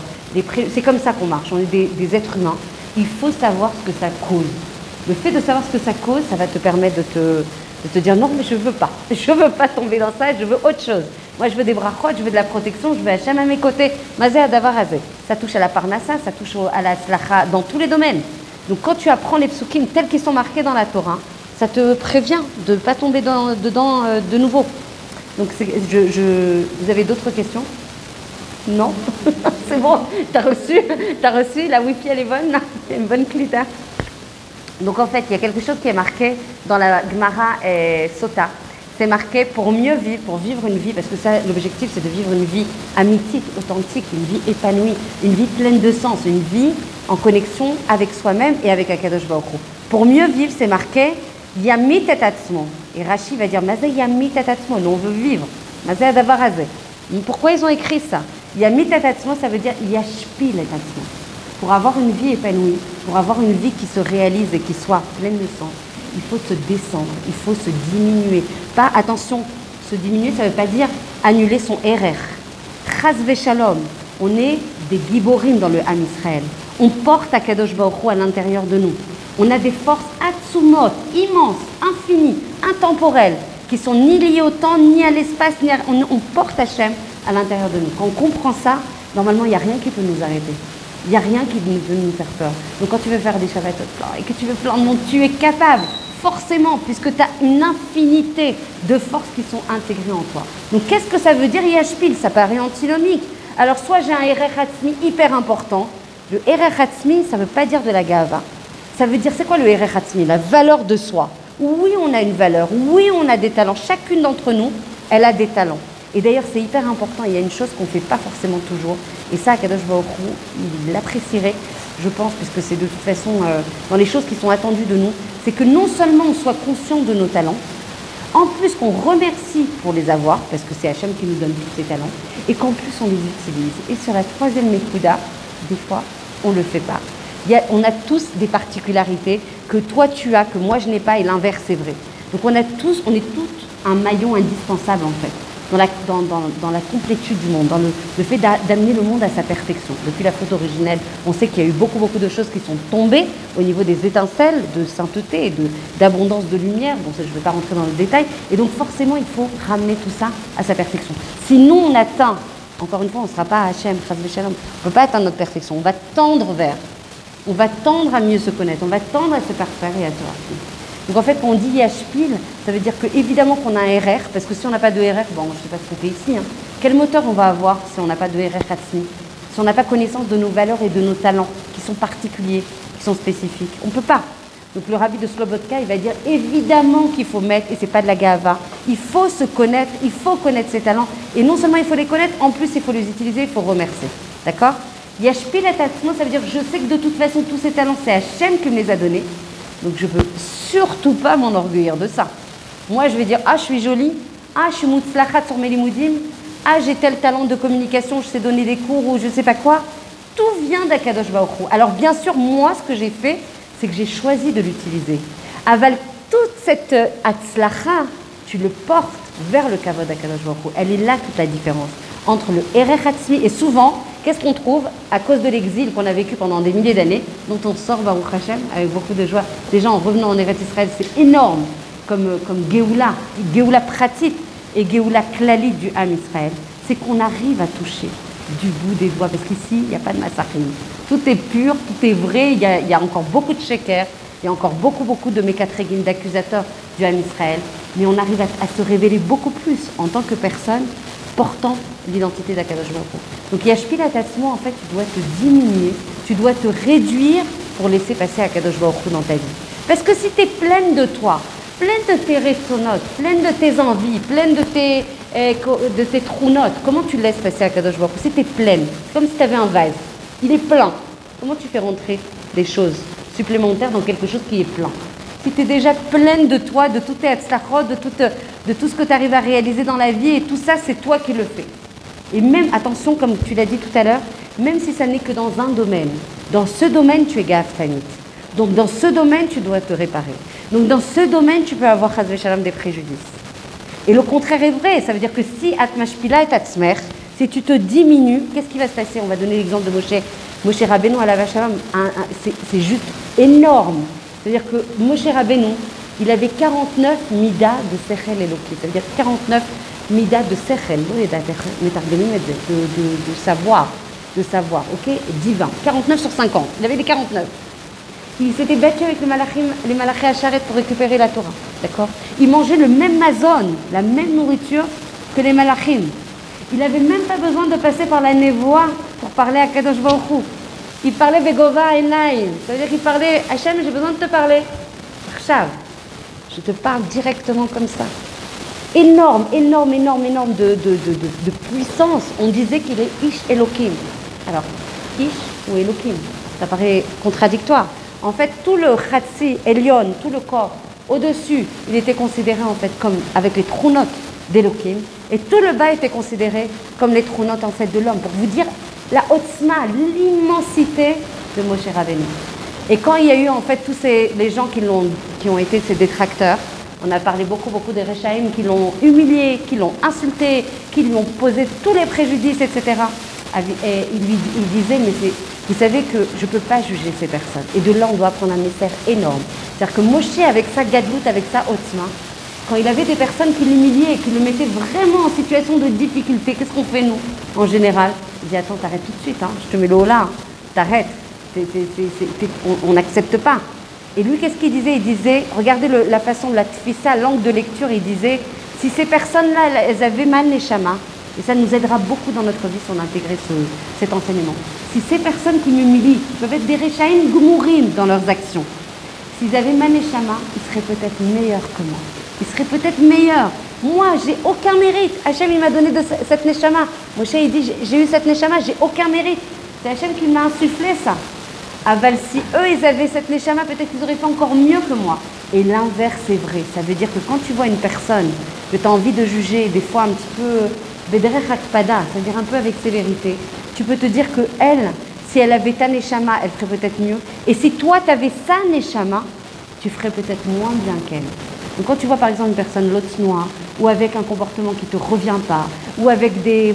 c'est comme ça qu'on marche, on est des êtres humains, il faut savoir ce que ça cause. Le fait de savoir ce que ça cause, ça va te permettre de te dire non, mais je ne veux pas tomber dans ça, je veux autre chose. Moi, je veux des brachot, je veux de la protection, je veux Hachem à mes côtés. Mazé adavar hazé. Ça touche à la parnassa, ça touche à la slacha, dans tous les domaines. Donc quand tu apprends les psukim tels qu'ils sont marqués dans la Torah, ça te prévient de ne pas tomber dedans de nouveau. Donc vous avez d'autres questions? Non? C'est bon, t'as reçu, la wifi elle est bonne, c'est une bonne clita. Donc en fait, il y a quelque chose qui est marqué dans la Gemara Sota. C'est marqué pour mieux vivre, pour vivre une vie, parce que ça, l'objectif c'est de vivre une vie amitique, authentique, une vie épanouie, une vie pleine de sens, une vie en connexion avec soi-même et avec Akadosh Baruch Hu. Pour mieux vivre, c'est marqué Yamit et Tatzmo. Et Rashi va dire Mazé Yamit et Tatzmo, nous on veut vivre. Mazé Adavar Hazé. Pourquoi ils ont écrit ça? Yamit et Tatzmo, ça veut dire Yashpil et Tatzmo. Pour avoir une vie épanouie, pour avoir une vie qui se réalise et qui soit pleine de sens, il faut se descendre, il faut se diminuer. Pas, attention, se diminuer, ça ne veut pas dire annuler son RR. Chas v'shalom, on est des giborim dans le Ham Israël. On porte Akadosh Baruch Hu à l'intérieur de nous. On a des forces atzumot, immenses, infinies, intemporelles, qui sont ni liées au temps, ni à l'espace, on porte Hachem à l'intérieur de nous. Quand on comprend ça, normalement, il n'y a rien qui peut nous arrêter. Il n'y a rien qui peut nous faire peur. Donc quand tu veux faire des Shabbatot et que tu veux plein de monde, tu es capable, forcément, puisque tu as une infinité de forces qui sont intégrées en toi. Donc qu'est-ce que ça veut dire Yashpil? Ça paraît antinomique. Alors soit j'ai un Erer Hatzmi hyper important. Le Erer Hatzmi, ça ne veut pas dire de la Gava. Ça veut dire, c'est quoi le Erer Hatzmi? La valeur de soi. Oui, on a une valeur. Oui, on a des talents. Chacune d'entre nous, elle a des talents. Et d'ailleurs, c'est hyper important. Il y a une chose qu'on ne fait pas forcément toujours. Et ça, Kadosh Baruch Hu, il l'apprécierait, je pense, puisque c'est de toute façon dans les choses qui sont attendues de nous, c'est que non seulement on soit conscient de nos talents, en plus qu'on remercie pour les avoir, parce que c'est Hachem qui nous donne tous ces talents, et qu'en plus on les utilise. Et sur la troisième Mekuda, des fois, on ne le fait pas. On a tous des particularités que toi tu as, que moi je n'ai pas, et l'inverse c'est vrai. Donc on est tous un maillon indispensable en fait. Dans la complétude du monde, dans le fait d'amener le monde à sa perfection. Depuis la faute originelle, on sait qu'il y a eu beaucoup de choses qui sont tombées au niveau des étincelles de sainteté et d'abondance de lumière. Bon, ça, je ne vais pas rentrer dans le détail. Et donc forcément, il faut ramener tout ça à sa perfection. Sinon, on atteint, encore une fois, on ne sera pas à Hachem, Chas v'Shalom. On ne peut pas atteindre notre perfection. On va tendre à mieux se connaître, on va tendre à se parfaire et à se rafiner. Donc en fait, quand on dit Yashpil, ça veut dire que évidemment qu'on a un RR, parce que si on n'a pas de RR, bon, je ne sais pas ce qu'on fait ici, hein. Quel moteur on va avoir si on n'a pas de RR Hatzmi? Si on n'a pas connaissance de nos valeurs et de nos talents, qui sont particuliers, qui sont spécifiques? On ne peut pas. Donc le rabbi de Slobodka, il va dire évidemment qu'il faut mettre, et c'est pas de la gava, il faut se connaître, il faut connaître ses talents, et non seulement il faut les connaître, en plus il faut les utiliser, il faut remercier. D'accord? Yashpil et Tatzmo, ça veut dire je sais que de toute façon tous ces talents, c'est Hachem qui me les a donnés. Donc je ne veux surtout pas m'enorgueillir de ça. Moi, je vais dire, ah, je suis jolie, ah, je suis moutzlachat sur mes limoudim, ah, j'ai tel talent de communication, je sais donner des cours ou je ne sais pas quoi. Tout vient d'Akadosh Baruch Hu. Alors bien sûr, moi, ce que j'ai fait, c'est que j'ai choisi de l'utiliser. Aval, toute cette atzlacha, tu le portes vers le kavod d'Akadosh Baruch Hu. Elle est là toute la différence entre le Erer Hatzmi et souvent, qu'est-ce qu'on trouve à cause de l'exil qu'on a vécu pendant des milliers d'années, dont on sort Baruch Hashem avec beaucoup de joie. Déjà en revenant en Eretz Israël, c'est énorme comme Géoula pratique et Géoula klalit du Ham Israël. C'est qu'on arrive à toucher du bout des doigts, parce qu'ici, il n'y a pas de massacrim. Tout est pur, tout est vrai, il y a encore beaucoup de sheker, il y a encore beaucoup de mékatregim, d'accusateurs du Ham Israël, mais on arrive à se révéler beaucoup plus en tant que personne portant l'identité d'Akadosh Baruch Hu. Donc Yashpil Tatzmo, en fait, tu dois te diminuer, tu dois te réduire pour laisser passer Akadosh Baruch Hu dans ta vie. Parce que si tu es pleine de toi, pleine de tes ressonotes, pleine de tes envies, pleine de tes de tes trous notes, comment tu laisses passer à Kadosh Baruch Hu? Si tu es pleine, c'est comme si tu avais un vase, il est plein. Comment tu fais rentrer des choses supplémentaires dans quelque chose qui est plein? Si tu es déjà pleine de toi, de tout tes hatzlachot, de tout ce que tu arrives à réaliser dans la vie, et tout ça, c'est toi qui le fais. Et même, attention, comme tu l'as dit tout à l'heure, même si ça n'est que dans un domaine, dans ce domaine, tu es gaftanit. Donc, dans ce domaine, tu dois te réparer. Donc, dans ce domaine, tu peux avoir, chas v'shalom, des préjudices. Et le contraire est vrai. Ça veut dire que si atmashpila et atzmer, si tu te diminues, qu'est-ce qui va se passer? On va donner l'exemple de Moshe Rabbeinu à la v'shalom. C'est juste énorme. C'est-à-dire que Moshe Rabbeinu, il avait 49 midas de sechel eloki. Ça veut dire 49 midas de sechel, de savoir, ok, divin. 49 sur 50. Il avait les 49. Il s'était battu avec les malachim Hacharet pour récupérer la Torah, d'accord? Il mangeait le même mazon, la même nourriture que les malachim. Il n'avait même pas besoin de passer par la névoie pour parler à Kadosh Baruch Hu. Il parlait Begova Enaim. Ça veut dire qu'il parlait Hachem, j'ai besoin de te parler. Chav, je te parle directement comme ça. Énorme de puissance. On disait qu'il est Ish Elokim. Alors, Ish ou Elokim, ça paraît contradictoire. En fait, tout le Chatsi, Elion, tout le corps, au-dessus, il était considéré en fait comme avec les trounotes d'Elokim. Et tout le bas était considéré comme les trounotes en fait de l'homme. Pour vous dire la otzma, l'immensité de Moshe Rabbeinu. Et quand il y a eu en fait tous les gens qui ont été ses détracteurs, on a parlé beaucoup des Rechaïm qui l'ont humilié, qui l'ont insulté, qui lui ont posé tous les préjudices, etc. Et il disait, mais vous savez que je ne peux pas juger ces personnes. Et de là, on doit prendre un mystère énorme. C'est-à-dire que Moshe, avec sa gadlout, avec sa otzma, quand il avait des personnes qui l'humiliaient et qui le mettaient vraiment en situation de difficulté, qu'est-ce qu'on fait nous, en général? Il dit, attends, t'arrêtes tout de suite, hein, je te mets le haut là, t'arrêtes, on n'accepte pas. Et lui, qu'est-ce qu'il disait? Il disait, regardez la façon de la tfissa, l'angle de lecture, il disait, si ces personnes-là, elles avaient mal les chamas, et ça nous aidera beaucoup dans notre vie si on intégrait cet enseignement. Si ces personnes qui m'humilient peuvent être des Rechaïm Gmourim dans leurs actions, s'ils avaient mal les chamas, ils seraient peut-être meilleurs que moi. Ils seraient peut-être meilleurs. Moi, j'ai aucun mérite. Hachem, il m'a donné de cette neshama. Moshe, il dit, j'ai eu cette neshama, j'ai aucun mérite. C'est Hachem qui m'a insufflé ça. Aval, si eux, ils avaient cette neshama, peut-être qu'ils auraient fait encore mieux que moi. Et l'inverse est vrai. Ça veut dire que quand tu vois une personne que tu as envie de juger, des fois un petit peu bederech hakpada, c'est-à-dire un peu avec sévérité, tu peux te dire que elle, si elle avait ta neshama, elle ferait peut-être mieux. Et si toi, tu avais sa neshama, tu ferais peut-être moins bien qu'elle. Donc quand tu vois par exemple une personne lotznoa, ou avec un comportement qui ne te revient pas, ou avec des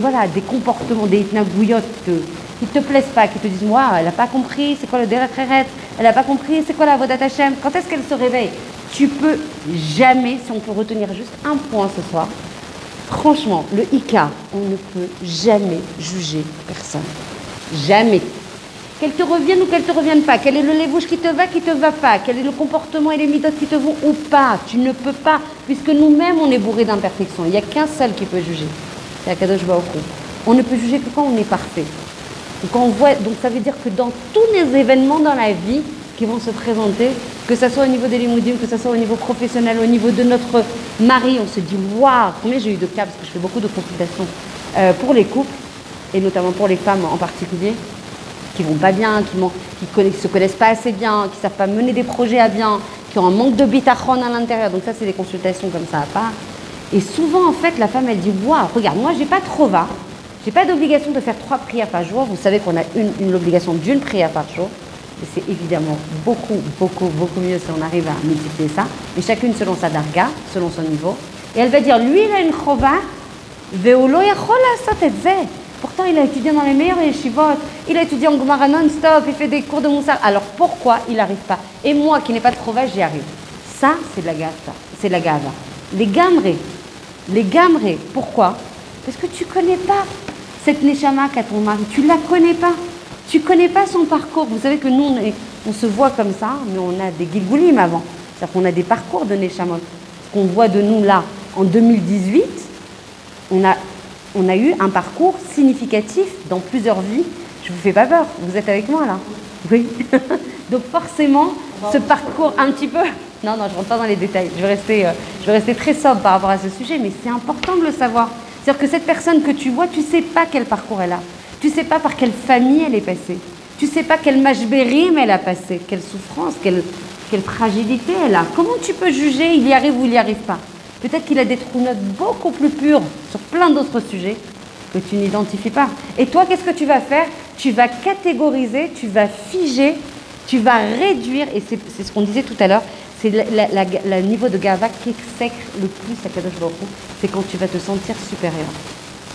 comportements, des itnagouyotes qui ne te plaisent pas, qui te disent, moi, elle n'a pas compris, c'est quoi le derech eret, elle n'a pas compris, c'est quoi la avodat Hashem, quand est-ce qu'elle se réveille? Tu peux jamais, si on peut retenir juste un point ce soir, franchement, le Ika, on ne peut jamais juger personne. Jamais. Qu'elle te revienne ou qu'elle ne te revienne pas, quel est le lévouche qui te va pas, quel est le comportement et les midotes qui te vont ou pas, tu ne peux pas, puisque nous-mêmes on est bourrés d'imperfections. Il n'y a qu'un seul qui peut juger, c'est Akadosh Baruch Hu. On ne peut juger que quand on est parfait. Donc ça veut dire que dans tous les événements dans la vie qui vont se présenter, que ce soit au niveau des limoudim, que ce soit au niveau professionnel, au niveau de notre mari, on se dit waouh, combien j'ai eu de cas, parce que je fais beaucoup de consultations pour les couples, et notamment pour les femmes en particulier, qui vont pas bien, qui se connaissent pas assez bien, qui savent pas mener des projets à bien, qui ont un manque de bitachon à l'intérieur. Donc ça, c'est des consultations comme ça à part. Et souvent, en fait, la femme, elle dit, waouh, regarde, moi, j'ai pas de chova, j'ai pas d'obligation de faire 3 prières par jour. Vous savez qu'on a l'obligation d'une prière par jour. Et c'est évidemment beaucoup mieux si on arrive à multiplier ça. Mais chacune selon sa darga, selon son niveau. Et elle va dire, lui, il a une chova, ve'ulo yachol la'asot et zeh. Pourtant, il a étudié dans les meilleurs yeshivot, il a étudié en Gemara non-stop, il fait des cours de Moussar. Alors pourquoi il n'arrive pas? Et moi, qui n'ai pas de chova, j'y arrive. Ça, c'est de la gava. C'est de la gava. Les gamrés. Pourquoi? Parce que tu ne connais pas cette neshama qu'a ton mari. Tu ne la connais pas. Tu ne connais pas son parcours. Vous savez que nous, on se voit comme ça, mais on a des gilgoulim avant. C'est-à-dire qu'on a des parcours de neshamot. Ce qu'on voit de nous là, en 2018, on a eu un parcours significatif dans plusieurs vies. Je vous fais pas peur, vous êtes avec moi là? Oui. Donc forcément, ce parcours un petit peu... Non, je ne rentre pas dans les détails. Je vais rester très sobre par rapport à ce sujet, mais c'est important de le savoir. C'est-à-dire que cette personne que tu vois, tu ne sais pas quel parcours elle a. Tu ne sais pas par quelle famille elle est passée. Tu ne sais pas quel mashberim elle a passé, quelle souffrance, quelle fragilité elle a. Comment tu peux juger il y arrive ou il n'y arrive pas? Peut-être qu'il a des trous notes beaucoup plus purs sur plein d'autres sujets que tu n'identifies pas. Et toi, qu'est-ce que tu vas faire? Tu vas catégoriser, tu vas figer, tu vas réduire, et c'est ce qu'on disait tout à l'heure, c'est le niveau de gava qui exècre le plus à Kadosh Baruch Hu, c'est quand tu vas te sentir supérieur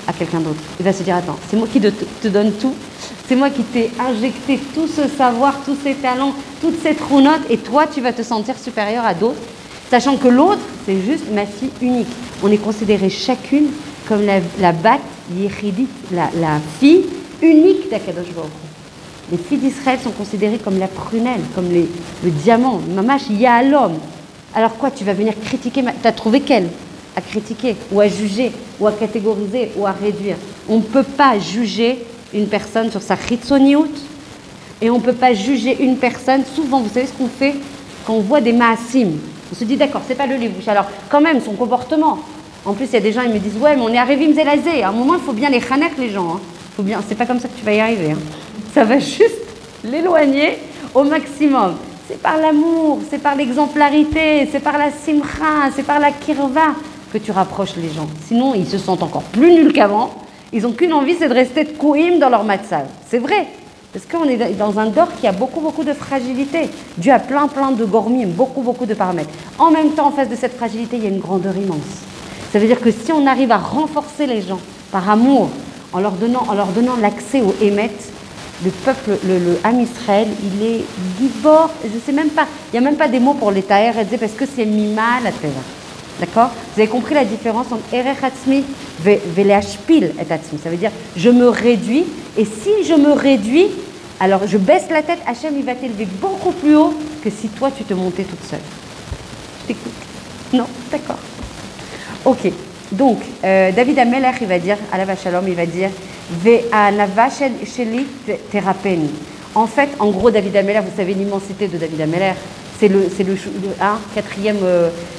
à quelqu'un d'autre. Il va se dire, attends, c'est moi qui te donne tout, c'est moi qui t'ai injecté tout ce savoir, tous ces talents, toutes ces trous notes, et toi, tu vas te sentir supérieur à d'autres, sachant que l'autre, c'est juste ma fille unique. On est considéré chacune comme la bat yichidit, la fille unique d'Akadosh Baruch Hu. Les filles d'Israël sont considérées comme la prunelle, comme le diamant, mamash yahalom. Alors quoi, tu vas venir critiquer, tu as trouvé quelle à critiquer, ou à juger, ou à catégoriser, ou à réduire. On ne peut pas juger une personne sur sa chitzoniout, et on ne peut pas juger une personne, souvent, vous savez ce qu'on fait quand on voit des maasim, on se dit d'accord, c'est pas le livre, alors quand même son comportement. En plus, il y a des gens, ils me disent ouais, mais on est arrivé Mzelazé, à un moment, il faut bien les khanak les gens, hein. Faut bien, c'est pas comme ça que tu vas y arriver, hein. Ça va juste l'éloigner au maximum. C'est par l'amour, c'est par l'exemplarité, c'est par la simcha, c'est par la kirva que tu rapproches les gens. Sinon, ils se sentent encore plus nuls qu'avant. Ils n'ont qu'une envie, c'est de rester de kouim dans leur matzal. C'est vrai, parce qu'on est dans un dor qui a beaucoup de fragilité, dû à plein de gormim, beaucoup de paramètres. En même temps, en face de cette fragilité, il y a une grandeur immense. Ça veut dire que si on arrive à renforcer les gens par amour, en leur donnant l'accès au Hémet, le peuple, le Ham Israël, il est gibor, je sais même pas, il n'y a même pas des mots pour les taer, parce que c'est mima la teva. D'accord? Vous avez compris la différence entre erech atzmi veleashpil et atzmi. Ça veut dire je me réduis, et si je me réduis, alors je baisse la tête, Hachem il va t'élever beaucoup plus haut que si toi tu te montais toute seule. Je t'écoute. Non? D'accord. Ok. Donc, David Amelech, il va dire, Alav Shalom, il va dire Ve'anava sheli terapeni. En fait, en gros, David Amelech, vous savez l'immensité de David Amelech, c'est le quatrième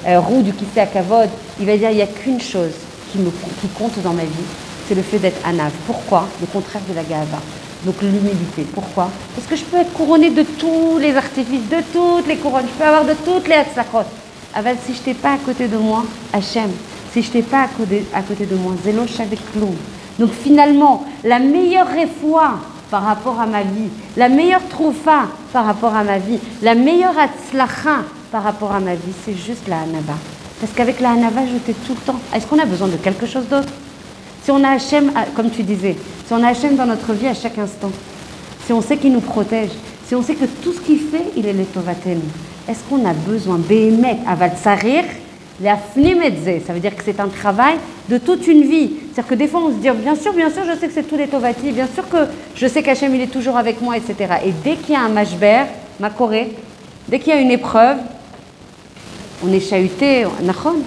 roue du Kisei HaKavod. Il va dire il n'y a qu'une chose qui compte dans ma vie, c'est le fait d'être Anav. Pourquoi? Le contraire de la Gava. Donc l'humilité. Pourquoi? Parce que je peux être couronnée de tous les artifices, de toutes les couronnes, je peux avoir de toutes les hatzlachot. Aval, si je n'étais pas à côté de moi, Hachem, si je n'étais pas à côté de moi, Zelo Shavek Kloum. Donc finalement, la meilleure réfoua par rapport à ma vie, la meilleure troufa par rapport à ma vie, la meilleure hatzlacha par rapport à ma vie, c'est juste la hanava. Parce qu'avec la hanava, je t'ai tout le temps. Est-ce qu'on a besoin de quelque chose d'autre? Si on a Hachem, comme tu disais, si on a Hachem dans notre vie à chaque instant, si on sait qu'il nous protège, si on sait que tout ce qu'il fait, il est le tovaten, est-ce qu'on a besoin, Behemet, aval tsarir, l'afnim etzeh, ça veut dire que c'est un travail de toute une vie. C'est-à-dire que des fois, on se dit, bien sûr, je sais que c'est tous les tovati, bien sûr que je sais qu'Hachem, il est toujours avec moi, etc. Et dès qu'il y a un mashber, makoré, dès qu'il y a une épreuve, on est chahuté,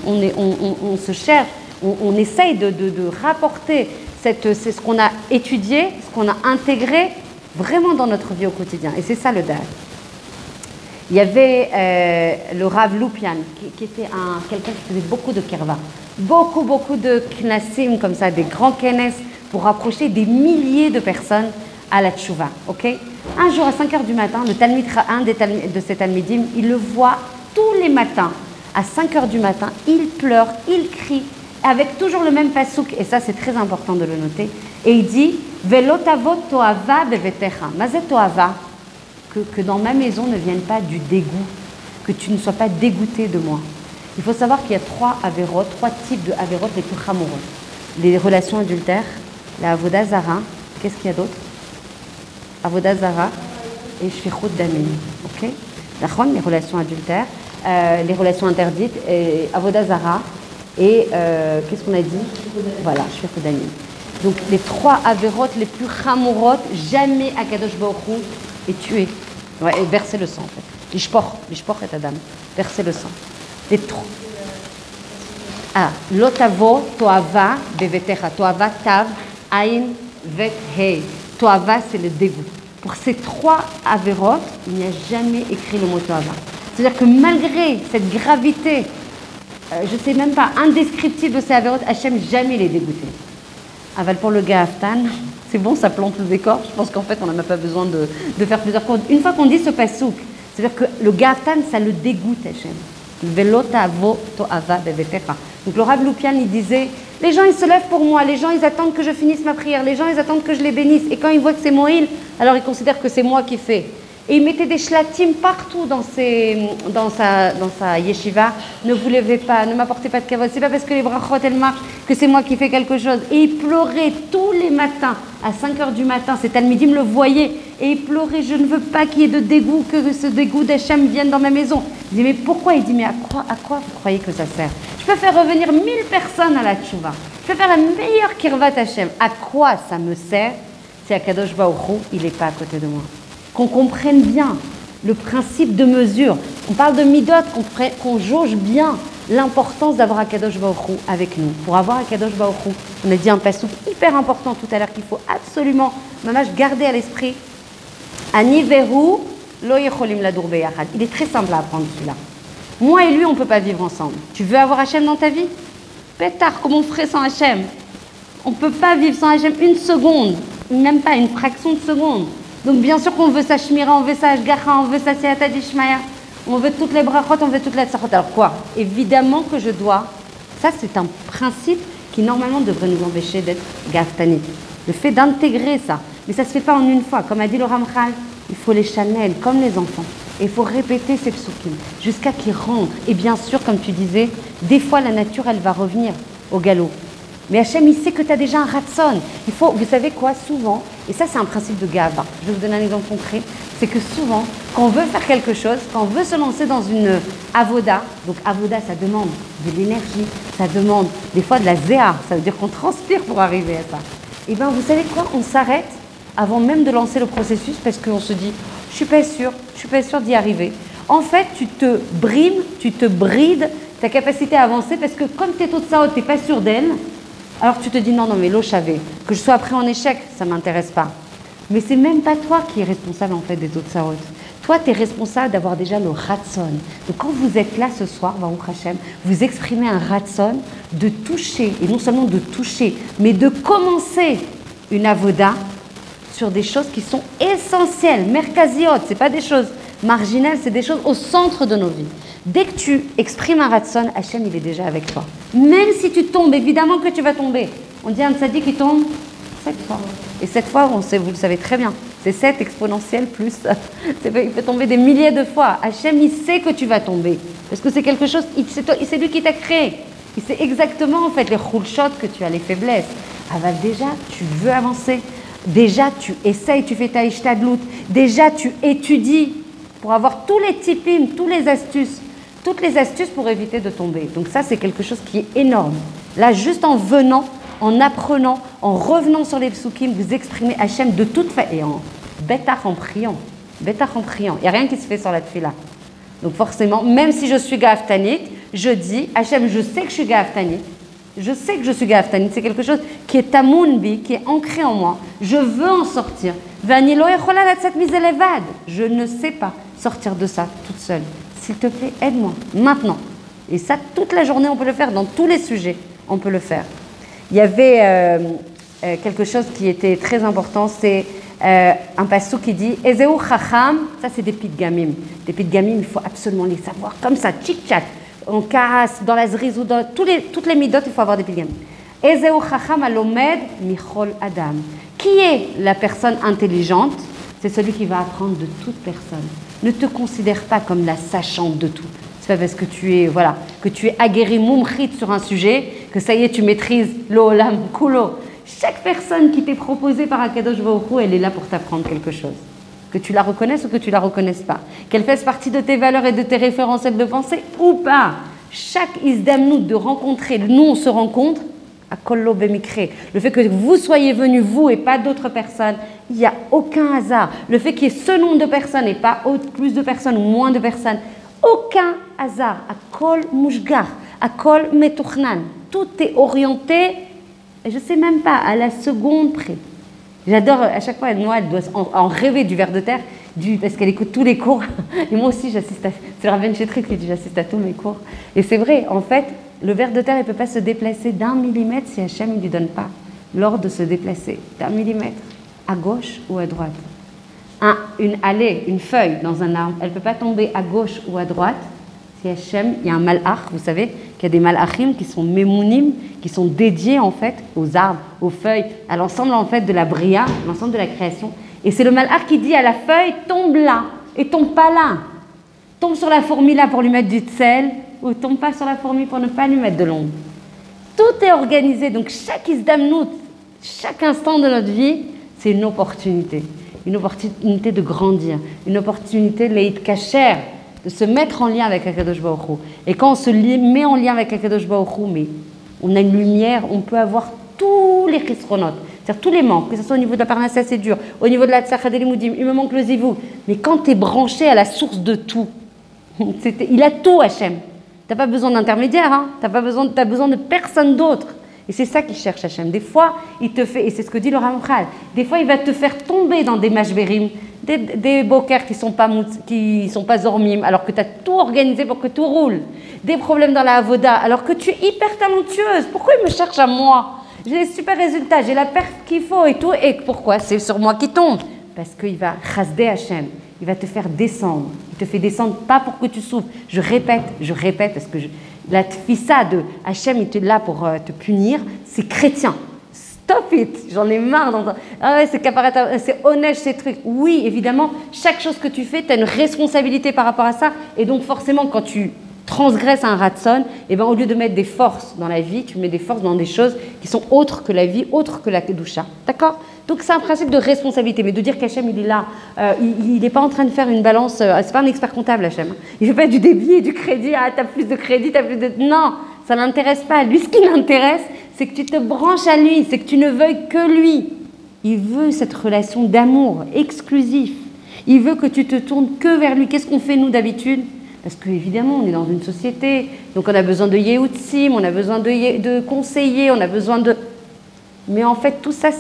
on se cherche, on essaye de rapporter c'est ce qu'on a étudié, ce qu'on a intégré vraiment dans notre vie au quotidien. Et c'est ça le dad. Il y avait le Rav Loupian, qui était quelqu'un qui faisait beaucoup de kirva, beaucoup de knassim, comme ça, des grands kenes, pour rapprocher des milliers de personnes à la tchouva. Okay? Un jour, à 5 h du matin, un de ces talmidim, il le voit tous les matins. À 5 h du matin, il pleure, il crie, avec toujours le même pasouk, et ça c'est très important de le noter, et il dit « Velo tavot toava bevetecha » Mazet toava, que dans ma maison ne vienne pas du dégoût, que tu ne sois pas dégoûté de moi. Il faut savoir qu'il y a 3 types de avérotes les plus chamoureux. Les relations adultères, la avoda zara, qu'est-ce qu'il y a d'autre? Avoda zara et shfichut damim. Ok? Les relations adultères, les relations interdites, et avoda zara, et qu'est-ce qu'on a dit? Voilà, shfichut damim. Donc les 3 avérotes les plus chamourotes, jamais Akadosh Baruch Hu est tué. Ouais, et verser le sang en fait. L'ishpor et Adam. Verser le sang. Les 3. Lotavo, toava, bevetecha. Toava, tav, ain, vet, hei. Toava, c'est le dégoût. Pour ces 3 avérotes, il n'y a jamais écrit le mot toava. C'est-à-dire que malgré cette gravité je ne sais même pas, indescriptible de ces avérotes, Hachem jamais les dégoûté. Aval pour le Gaaftan, c'est bon, ça plante le décor. Je pense qu'en fait, on n'a même pas besoin de faire plusieurs cours. Une fois qu'on dit ce pasouk, c'est-à-dire que le Gaaftan, ça le dégoûte Hachem. Donc le Rav Loupian, il disait, les gens ils se lèvent pour moi, les gens ils attendent que je finisse ma prière, les gens ils attendent que je les bénisse, et quand ils voient que c'est Moïl, alors ils considèrent que c'est moi qui fais. Et il mettait des shlatim partout dans sa yeshiva. Ne vous levez pas, ne m'apportez pas de kavod. C'est pas parce que les brachot elles marchent que c'est moi qui fais quelque chose. Et il pleurait tous les matins, à 5h du matin. Ces talmidim le voyaient. Et il pleurait, je ne veux pas qu'il y ait de dégoût, que ce dégoût d'Hachem vienne dans ma maison. Il dit, mais pourquoi? Il dit, mais à quoi vous croyez que ça sert? Je peux faire revenir 1000 personnes à la tchouva. Je peux faire la meilleure kirvat Hachem. À quoi ça me sert si Akadosh Baruch Hu, il n'est pas à côté de moi? Qu'on comprenne bien le principe de mesure. On parle de midot, qu'on jauge bien l'importance d'avoir Akadosh Baruch Hu avec nous. Pour avoir Akadosh Baruch Hu, on a dit un passouk hyper important tout à l'heure qu'il faut absolument, mamash, garder à l'esprit. Ani veru lo yecholim ladur beyachad. Il est très simple à apprendre celui-là. Moi et lui, on ne peut pas vivre ensemble. Tu veux avoir Hachem dans ta vie? Pétard, comment on ferait sans Hachem? On ne peut pas vivre sans Hachem une seconde, même pas une fraction de seconde. Donc bien sûr qu'on veut sa shmira, on veut sa ashgacha, on veut sa siyata dishmaya, on veut toutes les brachot, on veut toutes les tzachot. Alors quoi? Évidemment que je dois, ça c'est un principe qui normalement devrait nous empêcher d'être gaftanit. Le fait d'intégrer ça, mais ça ne se fait pas en une fois. Comme a dit le Ramchal, il faut les chanel comme les enfants. Et il faut répéter ces psukim jusqu'à qu'ils rentrent. Et bien sûr, comme tu disais, des fois la nature elle va revenir au galop. Mais Hachem, il sait que tu as déjà un ratson. Il faut, vous savez quoi, souvent, et ça c'est un principe de gava, je vais vous donner un exemple concret, c'est que souvent, quand on veut faire quelque chose, quand on veut se lancer dans une avoda, donc avoda ça demande de l'énergie, ça demande des fois de la zéa, ça veut dire qu'on transpire pour arriver à ça. Et bien vous savez quoi, on s'arrête avant même de lancer le processus parce qu'on se dit, je suis pas sûre d'y arriver. En fait, tu te brimes, tu te brides ta capacité à avancer parce que comme tu es toute ça, tu n'es pas sûre d'elle. Alors tu te dis non, mais l'eau savait, que je sois après en échec, ça ne m'intéresse pas. Mais c'est même pas toi qui es responsable en fait des autres sarotes. Toi, tu es responsable d'avoir déjà le ratson. Donc quand vous êtes là ce soir, Baruch Hashem, vous exprimez un ratson de toucher, et non seulement de toucher, mais de commencer une avoda sur des choses qui sont essentielles, merkaziot, ce n'est pas des choses marginales, c'est des choses au centre de nos vies. Dès que tu exprimes un ratson, Hachem, il est déjà avec toi. Même si tu tombes, évidemment que tu vas tomber. On dit un tzaddik qui tombe 7 fois. Et 7 fois, on sait, vous le savez très bien, c'est 7 exponentiel plus. Il peut tomber des milliers de fois. Hachem, il sait que tu vas tomber. Parce que c'est quelque chose, c'est lui qui t'a créé. Il sait exactement, en fait, les chulshot que tu as, les faiblesses. Alors déjà, tu veux avancer. Déjà, tu essayes, tu fais ta ishtadlout. Déjà, tu étudies pour avoir tous les tipim, toutes les astuces pour éviter de tomber. Donc ça, c'est quelque chose qui est énorme. Là, juste en venant, en apprenant, en revenant sur les psukim, vous exprimez Hachem de toute façon, et en bétach en priant. Il n'y a rien qui se fait sur la tefila. Donc forcément, même si je suis gaaftanit, je dis, Hachem, je sais que je suis gaaftanit. Je sais que je suis gaaftanit. C'est quelque chose qui est tamounbi, qui est ancré en moi. Je veux en sortir. Je ne sais pas sortir de ça toute seule. S'il te plaît, aide-moi, maintenant. Et ça, toute la journée, on peut le faire. Dans tous les sujets, on peut le faire. Il y avait quelque chose qui était très important, c'est un passou qui dit « Ezeu chacham », ça c'est des pidgamim. Des pidgamim, il faut absolument les savoir, comme ça, tchic-tchac. On casse, dans la zriz ou dans toutes les midot, il faut avoir des pidgamim. « Ezeu chacham alomed michol adam ». Qui est la personne intelligente? C'est celui qui va apprendre de toute personne. Ne te considère pas comme la sachante de tout. C'est pas parce que tu es aguerri moumchit sur un sujet que ça y est, tu maîtrises l'olam kulo. Chaque personne qui t'est proposée par Akadosh Baruch Hu, elle est là pour t'apprendre quelque chose. Que tu la reconnaisses ou que tu la reconnaisses pas. Qu'elle fasse partie de tes valeurs et de tes référentiels de pensée ou pas. Chaque isdamnout de rencontrer, nous on se rencontre, à kollo bemikre. Le fait que vous soyez venus, vous et pas d'autres personnes, il n'y a aucun hasard. Le fait qu'il y ait ce nombre de personnes et pas plus de personnes ou moins de personnes, aucun hasard. À kol mushgar, à kol metuchnan. Tout est orienté, et je ne sais même pas, à la seconde près. J'adore, à chaque fois, elle doit en rêver du ver de terre. parce qu'elle écoute tous les cours. Et moi aussi, j'assiste à... C'est le Rav Ben Chetri qui dit j'assiste à tous mes cours. Et c'est vrai, en fait, le ver de terre, il ne peut pas se déplacer d'1 millimètre si Hachem ne lui donne pas l'ordre de se déplacer d'1 millimètre, à gauche ou à droite. Une allée, une feuille dans un arbre, elle ne peut pas tomber à gauche ou à droite. Si Hachem, il y a un malach, vous savez qu'il y a des malachim qui sont mémounim, qui sont dédiés en fait aux arbres, aux feuilles, à l'ensemble en fait de la bria, l'ensemble de la création. Et c'est le malach qui dit à la feuille, tombe là, et tombe pas là. Tombe sur la fourmi là pour lui mettre du sel, ou tombe pas sur la fourmi pour ne pas lui mettre de l'ombre. Tout est organisé, donc chaque isdamnout, chaque instant de notre vie, c'est une opportunité de grandir, une opportunité l'eit kacher, de se mettre en lien avec Akadosh Baruch Hu. Et quand on se met en lien avec Akadosh Baruch Hu, mais on a une lumière, on peut avoir tous les chisronotes, c'est-à-dire tous les manques, que ce soit au niveau de la parnassa, c'est dur, au niveau de la tzachad et l'imoudim, il me manque le zivou. Mais quand tu es branché à la source de tout, il a tout Hachem. Tu n'as pas besoin d'intermédiaire, hein? Tu as besoin de personne d'autre. Et c'est ça qu'il cherche Hachem. Des fois, il te fait, et c'est ce que dit le Ramchal, des fois il va te faire tomber dans des mashberim, des bokers qui sont pas zormim, alors que tu as tout organisé pour que tout roule. Des problèmes dans la avoda, alors que tu es hyper talentueuse. Pourquoi il me cherche à moi? J'ai les super résultats, j'ai la perf qu'il faut et tout. Et pourquoi c'est sur moi qui tombe? Parce qu'il va chasder Hachem. Il va te faire descendre. Il te fait descendre pas pour que tu souffres. Je répète, parce que la tfissa de Hachem était là pour te punir, c'est chrétien. Stop it, j'en ai marre d'entendre. Ah ouais, c'est honnête ces trucs. Oui, évidemment, chaque chose que tu fais, tu as une responsabilité par rapport à ça. Et donc forcément, quand tu transgresses un ratson, et ben, au lieu de mettre des forces dans la vie, tu mets des forces dans des choses qui sont autres que la vie, autres que la kedusha. D'accord? Donc c'est un principe de responsabilité, mais de dire qu'Hachem il est là, il n'est pas en train de faire une balance, c'est pas un expert comptable Hachem. Il ne fait pas du débit et du crédit, ah t'as plus de crédit, t'as plus de... Non, ça ne l'intéresse pas. Lui, ce qui l'intéresse, c'est que tu te branches à lui, c'est que tu ne veuilles que lui. Il veut cette relation d'amour exclusif. Il veut que tu te tournes que vers lui. Qu'est-ce qu'on fait nous d'habitude? Parce qu'évidemment, on est dans une société, donc on a besoin de yehutzim, on a besoin de conseillers, on a besoin de... Mais en fait, tout ça,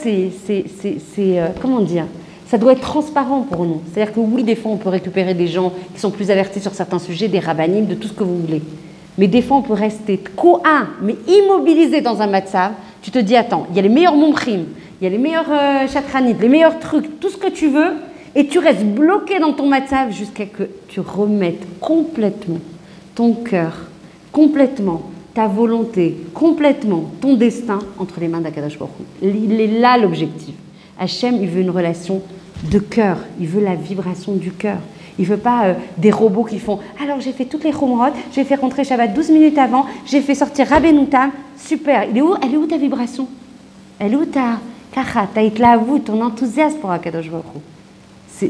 comment dire? Ça doit être transparent pour nous. C'est-à-dire que oui, des fois, on peut récupérer des gens qui sont plus avertis sur certains sujets, des rabbanim, de tout ce que vous voulez. Mais des fois, on peut rester mais immobilisé dans un matzav. Tu te dis, attends, il y a les meilleurs mumchim, il y a les meilleurs chatranites, les meilleurs trucs, tout ce que tu veux, et tu restes bloqué dans ton matzav jusqu'à que tu remettes complètement ton cœur, complètement ta volonté, complètement ton destin entre les mains d'Akadosh Baruch Hu. Il est là l'objectif. Hachem, il veut une relation de cœur, il veut la vibration du cœur. Il ne veut pas des robots qui font « Alors, j'ai fait toutes les chumrot, j'ai fait rentrer Shabbat 12 minutes avant, j'ai fait sortir Rabbeinu Tam, super. Elle est où ta vibration? Elle est où ta kacha, ta itlaavut, ton enthousiasme pour Akadosh Baruch Hu?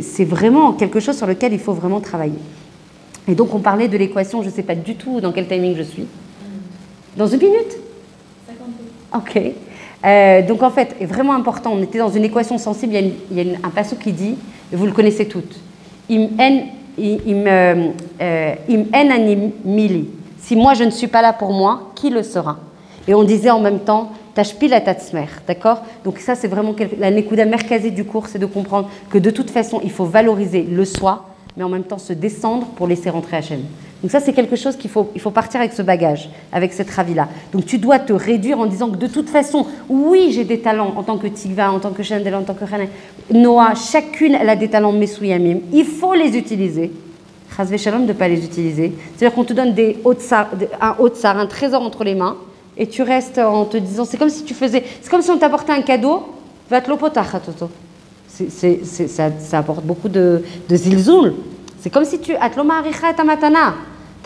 C'est vraiment quelque chose sur lequel il faut vraiment travailler. Et donc, on parlait de l'équation, je ne sais pas du tout dans quel timing je suis. Dans une minute? 50. Ok. Donc, en fait, est vraiment important, on était dans une équation sensible, il y a un passage qui dit, et vous le connaissez toutes, Im en ani mili. Si moi je ne suis pas là pour moi, qui le sera? Et on disait en même temps, tashpil à tatsmer, d'accord? Donc ça c'est vraiment la nekuda merkazit du cours, c'est de comprendre que de toute façon il faut valoriser le soi, mais en même temps se descendre pour laisser rentrer Hachem. Donc ça c'est quelque chose il faut partir avec ce bagage, avec cette ravi-là. Donc tu dois te réduire en disant que de toute façon, oui j'ai des talents en tant que Tigva, en tant que Chandel, en tant que Rana, Noah, chacune elle a des talents Messouyamim, il faut les utiliser. Chazvé Shalom de ne pas les utiliser. C'est-à-dire qu'on te donne un haut tsar, un trésor entre les mains, et tu restes en te disant, c'est comme si on t'apportait un cadeau, va te l'opotach, toto. Ça apporte beaucoup de zilzoul. C'est comme si tu as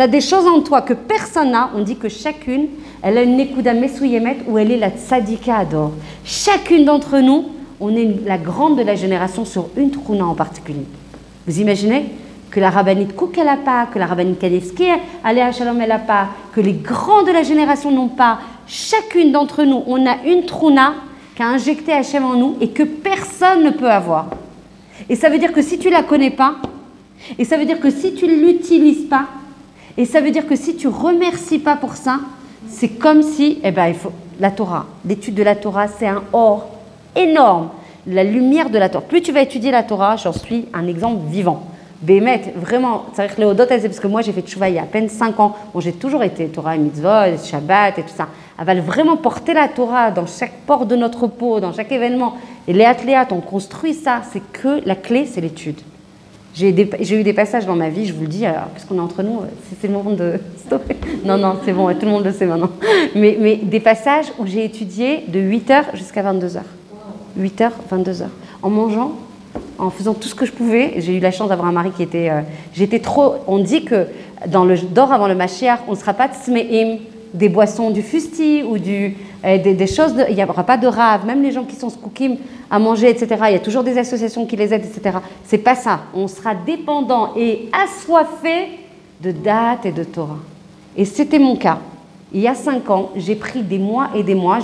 des choses en toi que personne n'a. On dit que chacune, elle a une nekuda mesouyemet où elle est la tzadika ador. Chacune d'entre nous, on est la grande de la génération sur une trouna en particulier. Vous imaginez que la rabbinite Kouk elle n'a pas, que la rabbinite Kanevski, Aléa Shalom elle n'a pas, que les grands de la génération n'ont pas. Chacune d'entre nous, on a une trouna qui a injecté Hachem en nous et que personne ne peut avoir. Et ça veut dire que si tu ne la connais pas, et ça veut dire que si tu ne l'utilises pas, et ça veut dire que si tu ne remercies pas pour ça, c'est comme si, il faut, la Torah, l'étude de la Torah, c'est un or énorme. la lumière de la Torah. Plus tu vas étudier la Torah, j'en suis un exemple vivant. Bémet, vraiment, ça veut dire Léodot, parce que moi j'ai fait tchouva il y a à peine 5 ans. Bon, j'ai toujours été Torah et mitzvot, Shabbat et tout ça. Elle va vraiment porter la Torah dans chaque port de notre peau, dans chaque événement. Et léat, on construit ça. C'est que la clé, c'est l'étude. J'ai eu des passages dans ma vie, je vous le dis, alors, puisqu'on est entre nous, c'est le moment de stopper. Non, c'est bon, tout le monde le sait maintenant. Mais des passages où j'ai étudié de 8h jusqu'à 22h. 8h, 22h. En mangeant, en faisant tout ce que je pouvais. J'ai eu la chance d'avoir un mari qui était... j'étais trop... On dit que dans le Dor avant le Mashiach, on ne sera pas tsmeim, des boissons du fusti ou des choses... il n'y aura pas de rave. Même les gens qui sont skoukim à manger, etc. Il y a toujours des associations qui les aident, etc. C'est pas ça. On sera dépendant et assoiffé de date et de Torah. Et c'était mon cas. Il y a 5 ans, j'ai pris des mois et des mois.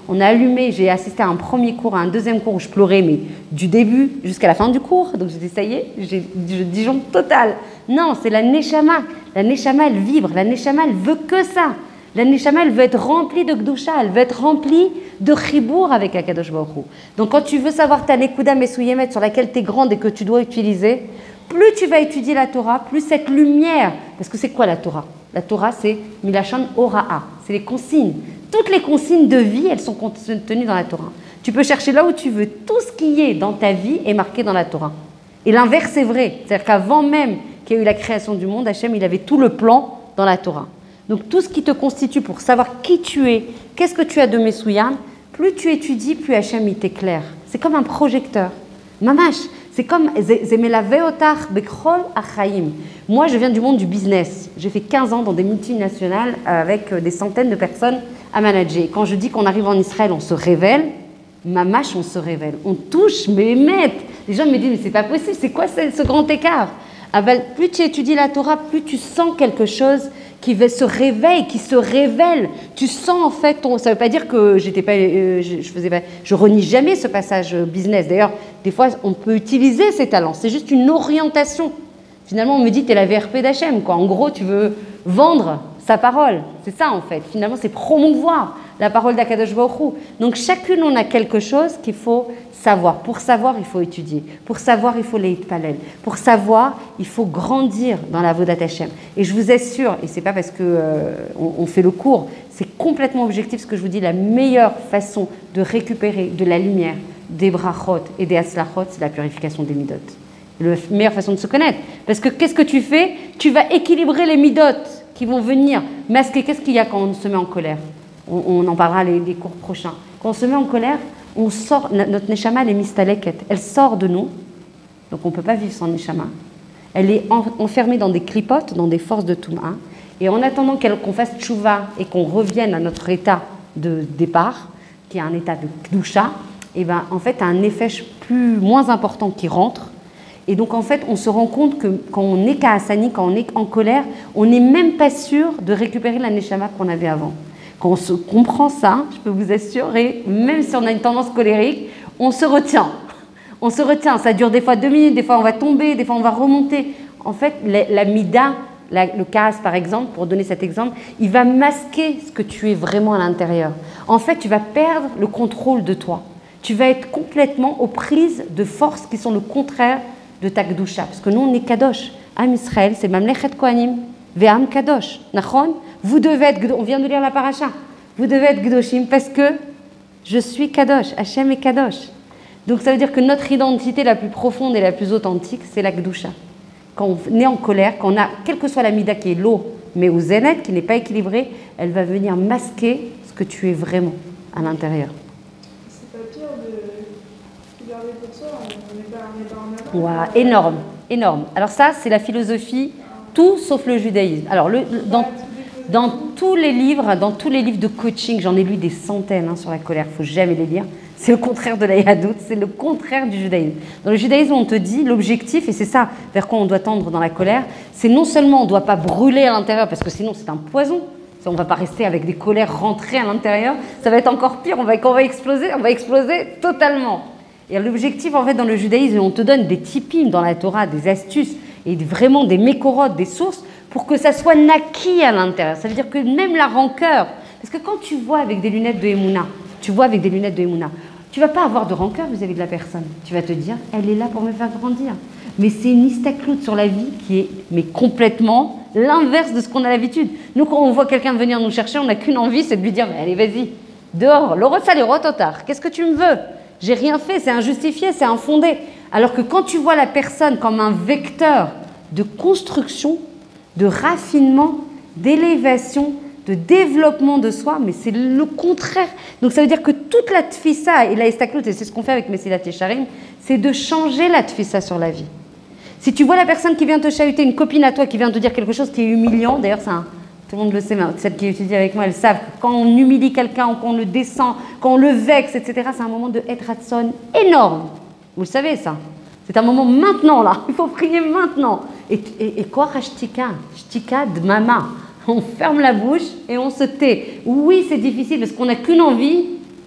On a allumé, j'ai assisté à un premier cours, à un deuxième cours où je pleurais, mais du début jusqu'à la fin du cours. Donc j'ai dit, ça y est, je disjoncte total. Non, c'est la Neshama. La Neshama, elle vibre. La Neshama, elle veut que ça. La Neshama, elle veut être remplie de Gdusha. Elle veut être remplie de Chibour avec Akadosh Baruch Hu. Donc quand tu veux savoir ta Nekuda Mesuyemet sur laquelle tu es grande et que tu dois utiliser, plus tu vas étudier la Torah, plus cette lumière. Parce que c'est quoi la Torah ? La Torah, c'est Milachon Hora'a, c'est les consignes. Toutes les consignes de vie, elles sont contenues dans la Torah. Tu peux chercher là où tu veux. Tout ce qui est dans ta vie est marqué dans la Torah. Et l'inverse est vrai. C'est-à-dire qu'avant même qu'il y ait eu la création du monde, Hachem, il avait tout le plan dans la Torah. Donc tout ce qui te constitue pour savoir qui tu es, qu'est-ce que tu as de Messouyam, plus tu étudies, plus Hachem, il t'éclaire. C'est comme un projecteur. Mamash. C'est comme Zemelaveotar Bekrol Achaim. Moi, je viens du monde du business. J'ai fait 15 ans dans des multinationales avec des centaines de personnes à manager. Quand je dis qu'on arrive en Israël, on se révèle. Mamash, on se révèle. On touche, mais les gens me disent, mais c'est pas possible, c'est quoi ce grand écart? Plus tu étudies la Torah, plus tu sens quelque chose qui se réveille, qui se révèle. Tu sens en fait, ça ne veut pas dire que je renie jamais ce passage business. D'ailleurs, des fois, on peut utiliser ces talents. C'est juste une orientation. Finalement, on me dit, tu es la VRP d'Hachem, quoi. En gros, tu veux vendre sa parole. C'est ça, en fait. Finalement, c'est promouvoir la parole d'Akadosh Baruch Hu. Donc, chacune, on a quelque chose qu'il faut savoir. Pour savoir, il faut étudier. Pour savoir, il faut l'Eitpalel. Pour savoir, il faut grandir dans la Vodat Hashem. Et je vous assure, et ce n'est pas parce qu'on fait le cours, c'est complètement objectif ce que je vous dis, la meilleure façon de récupérer de la lumière, des brachot et des aslachot, c'est la purification des midot. La meilleure façon de se connaître. Parce que qu'est-ce que tu fais? Tu vas équilibrer les midot qui vont venir masquer. Qu'est-ce qu'il y a quand on se met en colère? On en parlera les cours prochains. Quand on se met en colère, on sort, notre neshama, elle est mistaleket. Elle sort de nous. Donc on ne peut pas vivre sans neshama. Elle est enfermée dans des clipotes, dans des forces de Touma. Et en attendant qu'on fasse tchouva et qu'on revienne à notre état de départ, qui est un état de kdusha, et ben en fait, un effet moins important qui rentre. Et donc, en fait, on se rend compte que quand on est ka'asani, quand on est en colère, on n'est même pas sûr de récupérer la neshama qu'on avait avant. Quand on se comprend ça, je peux vous assurer, même si on a une tendance colérique, on se retient. On se retient. Ça dure des fois 2 minutes, des fois on va tomber, des fois on va remonter. En fait, la mida, le kaas par exemple, pour donner cet exemple, il va masquer ce que tu es vraiment à l'intérieur. En fait, tu vas perdre le contrôle de toi. Tu vas être complètement aux prises de forces qui sont le contraire de ta Gdusha. Parce que nous, on est Kadosh. Am Israël, c'est Mamlechet Kohanim, Ve'am Kadosh. Nachon? Vous devez être, on vient de lire la paracha, vous devez être Gdoshim parce que je suis Kadosh, Hachem est Kadosh. Donc ça veut dire que notre identité la plus profonde et la plus authentique, c'est la Gdusha. Quand on est en colère, quand on a, quelle que soit la mida qui est l'eau, mais au zénet, qui n'est pas équilibrée, elle va venir masquer ce que tu es vraiment à l'intérieur. C'est pas pire de garder pour soi, on n'est pas en avant. Énorme, énorme. Alors ça, c'est la philosophie, tout sauf le judaïsme. Alors dans tous les livres de coaching, j'en ai lu des centaines sur la colère, il ne faut jamais les lire. C'est le contraire de la Yadout, c'est le contraire du judaïsme. Dans le judaïsme, on te dit l'objectif, et c'est ça vers quoi on doit tendre dans la colère, c'est non seulement on ne doit pas brûler à l'intérieur, parce que sinon c'est un poison. On ne va pas rester avec des colères rentrées à l'intérieur, ça va être encore pire, on va exploser totalement. Et l'objectif, en fait, dans le judaïsme, on te donne des tipim dans la Torah, des astuces, et vraiment des mécorotes, des sources, pour que ça soit naquis à l'intérieur. Ça veut dire que même la rancœur, parce que quand tu vois avec des lunettes de Emouna, tu ne vas pas avoir de rancœur vis-à-vis de la personne. Tu vas te dire, elle est là pour me faire grandir. Mais c'est une istaklout sur la vie qui est mais complètement l'inverse de ce qu'on a l'habitude. Nous, quand on voit quelqu'un venir nous chercher, on n'a qu'une envie, c'est de lui dire, mais allez, vas-y, dehors, l'orotar, qu'est-ce que tu me veux? J'ai rien fait, c'est injustifié, c'est infondé. Alors que quand tu vois la personne comme un vecteur de construction, de raffinement, d'élévation, de développement de soi, mais c'est le contraire. Donc ça veut dire que toute la tfissa et la istaklout, et c'est ce qu'on fait avec Messilat Yesharim, c'est de changer la tfissa sur la vie. Si tu vois la personne qui vient te chahuter, une copine à toi qui vient te dire quelque chose qui est humiliant, d'ailleurs tout le monde le sait, mais celles qui étudient avec moi, elles savent que quand on humilie quelqu'un, quand on le descend, quand on le vexe, etc., c'est un moment de etratson énorme. Vous le savez ça. C'est un moment maintenant là, il faut prier maintenant. Et quoi, shtika de mama. On ferme la bouche et on se tait. Oui, c'est difficile parce qu'on n'a qu'une envie,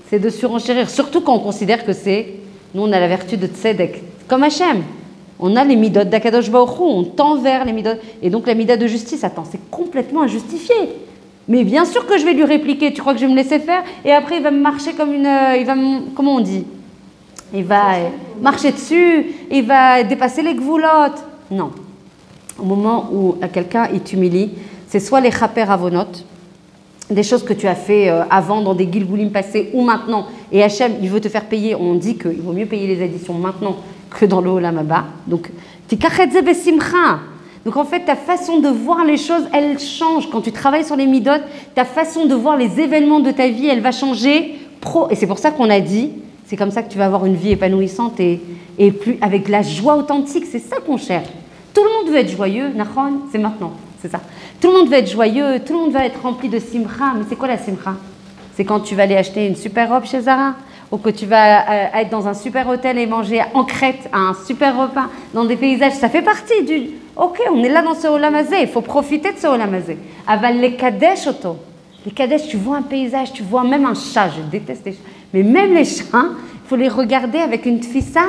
c'est de surenchérir. Surtout quand on considère que nous on a la vertu de tzedek, comme Hachem. On a les midot d'Akadosh Baruch Hu, on tend vers les midot. Et donc la mida de justice, attends, c'est complètement injustifié. Mais bien sûr que je vais lui répliquer, tu crois que je vais me laisser faire? Et après il va me marcher comme comment on dit? Il va marcher dessus, il va dépasser les gvoulottes. Non. Au moment où quelqu'un il t'humilie, c'est soit les chaper avonot, des choses que tu as fait avant dans des gilgoulim passés ou maintenant, et Hachem, il veut te faire payer, on dit qu'il vaut mieux payer les additions maintenant que dans le olam haba. Donc, tikachetze besimcha. Donc en fait, ta façon de voir les choses, elle change. Quand tu travailles sur les midot, ta façon de voir les événements de ta vie, elle va changer. Et c'est pour ça qu'on a dit, c'est comme ça que tu vas avoir une vie épanouissante et plus avec la joie authentique. C'est ça qu'on cherche. Tout le monde veut être joyeux, Nachon, c'est maintenant. C'est ça. Tout le monde va être joyeux, tout le monde va être rempli de simcha. Mais c'est quoi la simcha? C'est quand tu vas aller acheter une super robe chez Zara, ou que tu vas être dans un super hôtel et manger en Crète un super repas, dans des paysages. Ça fait partie du... Ok, on est là dans ce olam hazé, il faut profiter de ce olam hazé. Aval les kadesh auto. Les kadesh, tu vois un paysage, tu vois même un chat, je déteste les chats. Mais même les chats, il faut les regarder avec une tfissa.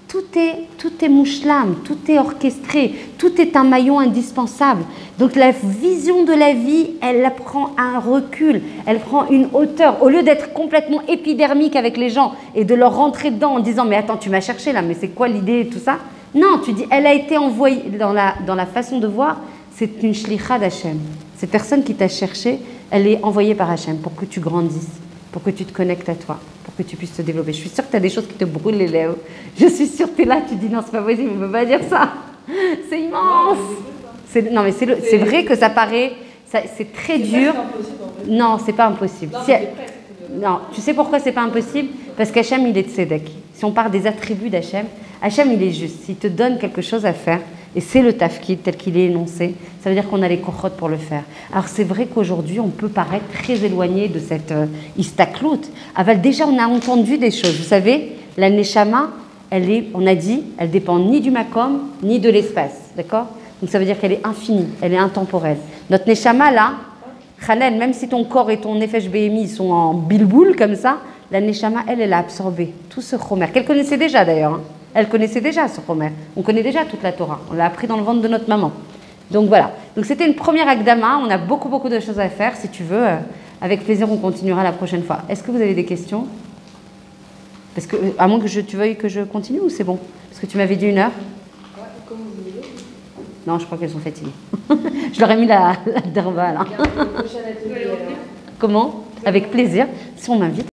Tout est mouchlam, tout est orchestré, tout est un maillon indispensable. Donc la vision de la vie, elle prend un recul, elle prend une hauteur. Au lieu d'être complètement épidermique avec les gens et de leur rentrer dedans en disant « mais attends, tu m'as cherché là, mais c'est quoi l'idée et tout ça ?» Non, tu dis « elle a été envoyée dans la façon de voir, c'est une shlicha d'Hachem. Cette personne qui t'a cherché, elle est envoyée par Hachem pour que tu grandisses, pour que tu te connectes à toi, pour que tu puisses te développer. Je suis sûre que tu as des choses qui te brûlent les lèvres. Je suis sûre que tu es là, tu dis non, c'est pas possible, on ne peut pas dire ça. C'est immense. Non, mais c'est vrai que ça paraît, c'est très dur. Non, c'est pas impossible. Non, tu sais pourquoi c'est pas impossible? Parce qu'Hachem, il est tzedek. Si on parle des attributs d'Hachem, Hachem, il est juste. S'il te donne quelque chose à faire, et c'est le tafkid tel qu'il est énoncé, ça veut dire qu'on a les kochot pour le faire. Alors c'est vrai qu'aujourd'hui, on peut paraître très éloigné de cette istaklout. Déjà, on a entendu des choses. Vous savez, la neshama, on a dit, elle dépend ni du makom, ni de l'espace. D'accord? Donc ça veut dire qu'elle est infinie, elle est intemporelle. Notre neshama, là, Khalel, même si ton corps et ton nefesh BMI sont en bilboul comme ça, la neshama, elle a absorbé tout ce chomer, qu'elle connaissait déjà d'ailleurs. Hein. Elle connaissait déjà ce chomer. On connaît déjà toute la Torah. On l'a appris dans le ventre de notre maman. Donc voilà. Donc c'était une première akdama. On a beaucoup de choses à faire. Si tu veux, avec plaisir, on continuera la prochaine fois. Est-ce que vous avez des questions? Parce que, à moins que tu veuilles que je continue ou c'est bon? Parce que tu m'avais dit 1 heure. Comme vous voulez. Non, je crois qu'elles sont fatiguées. Je leur ai mis la derba là. Comment? Avec plaisir. Si on m'invite.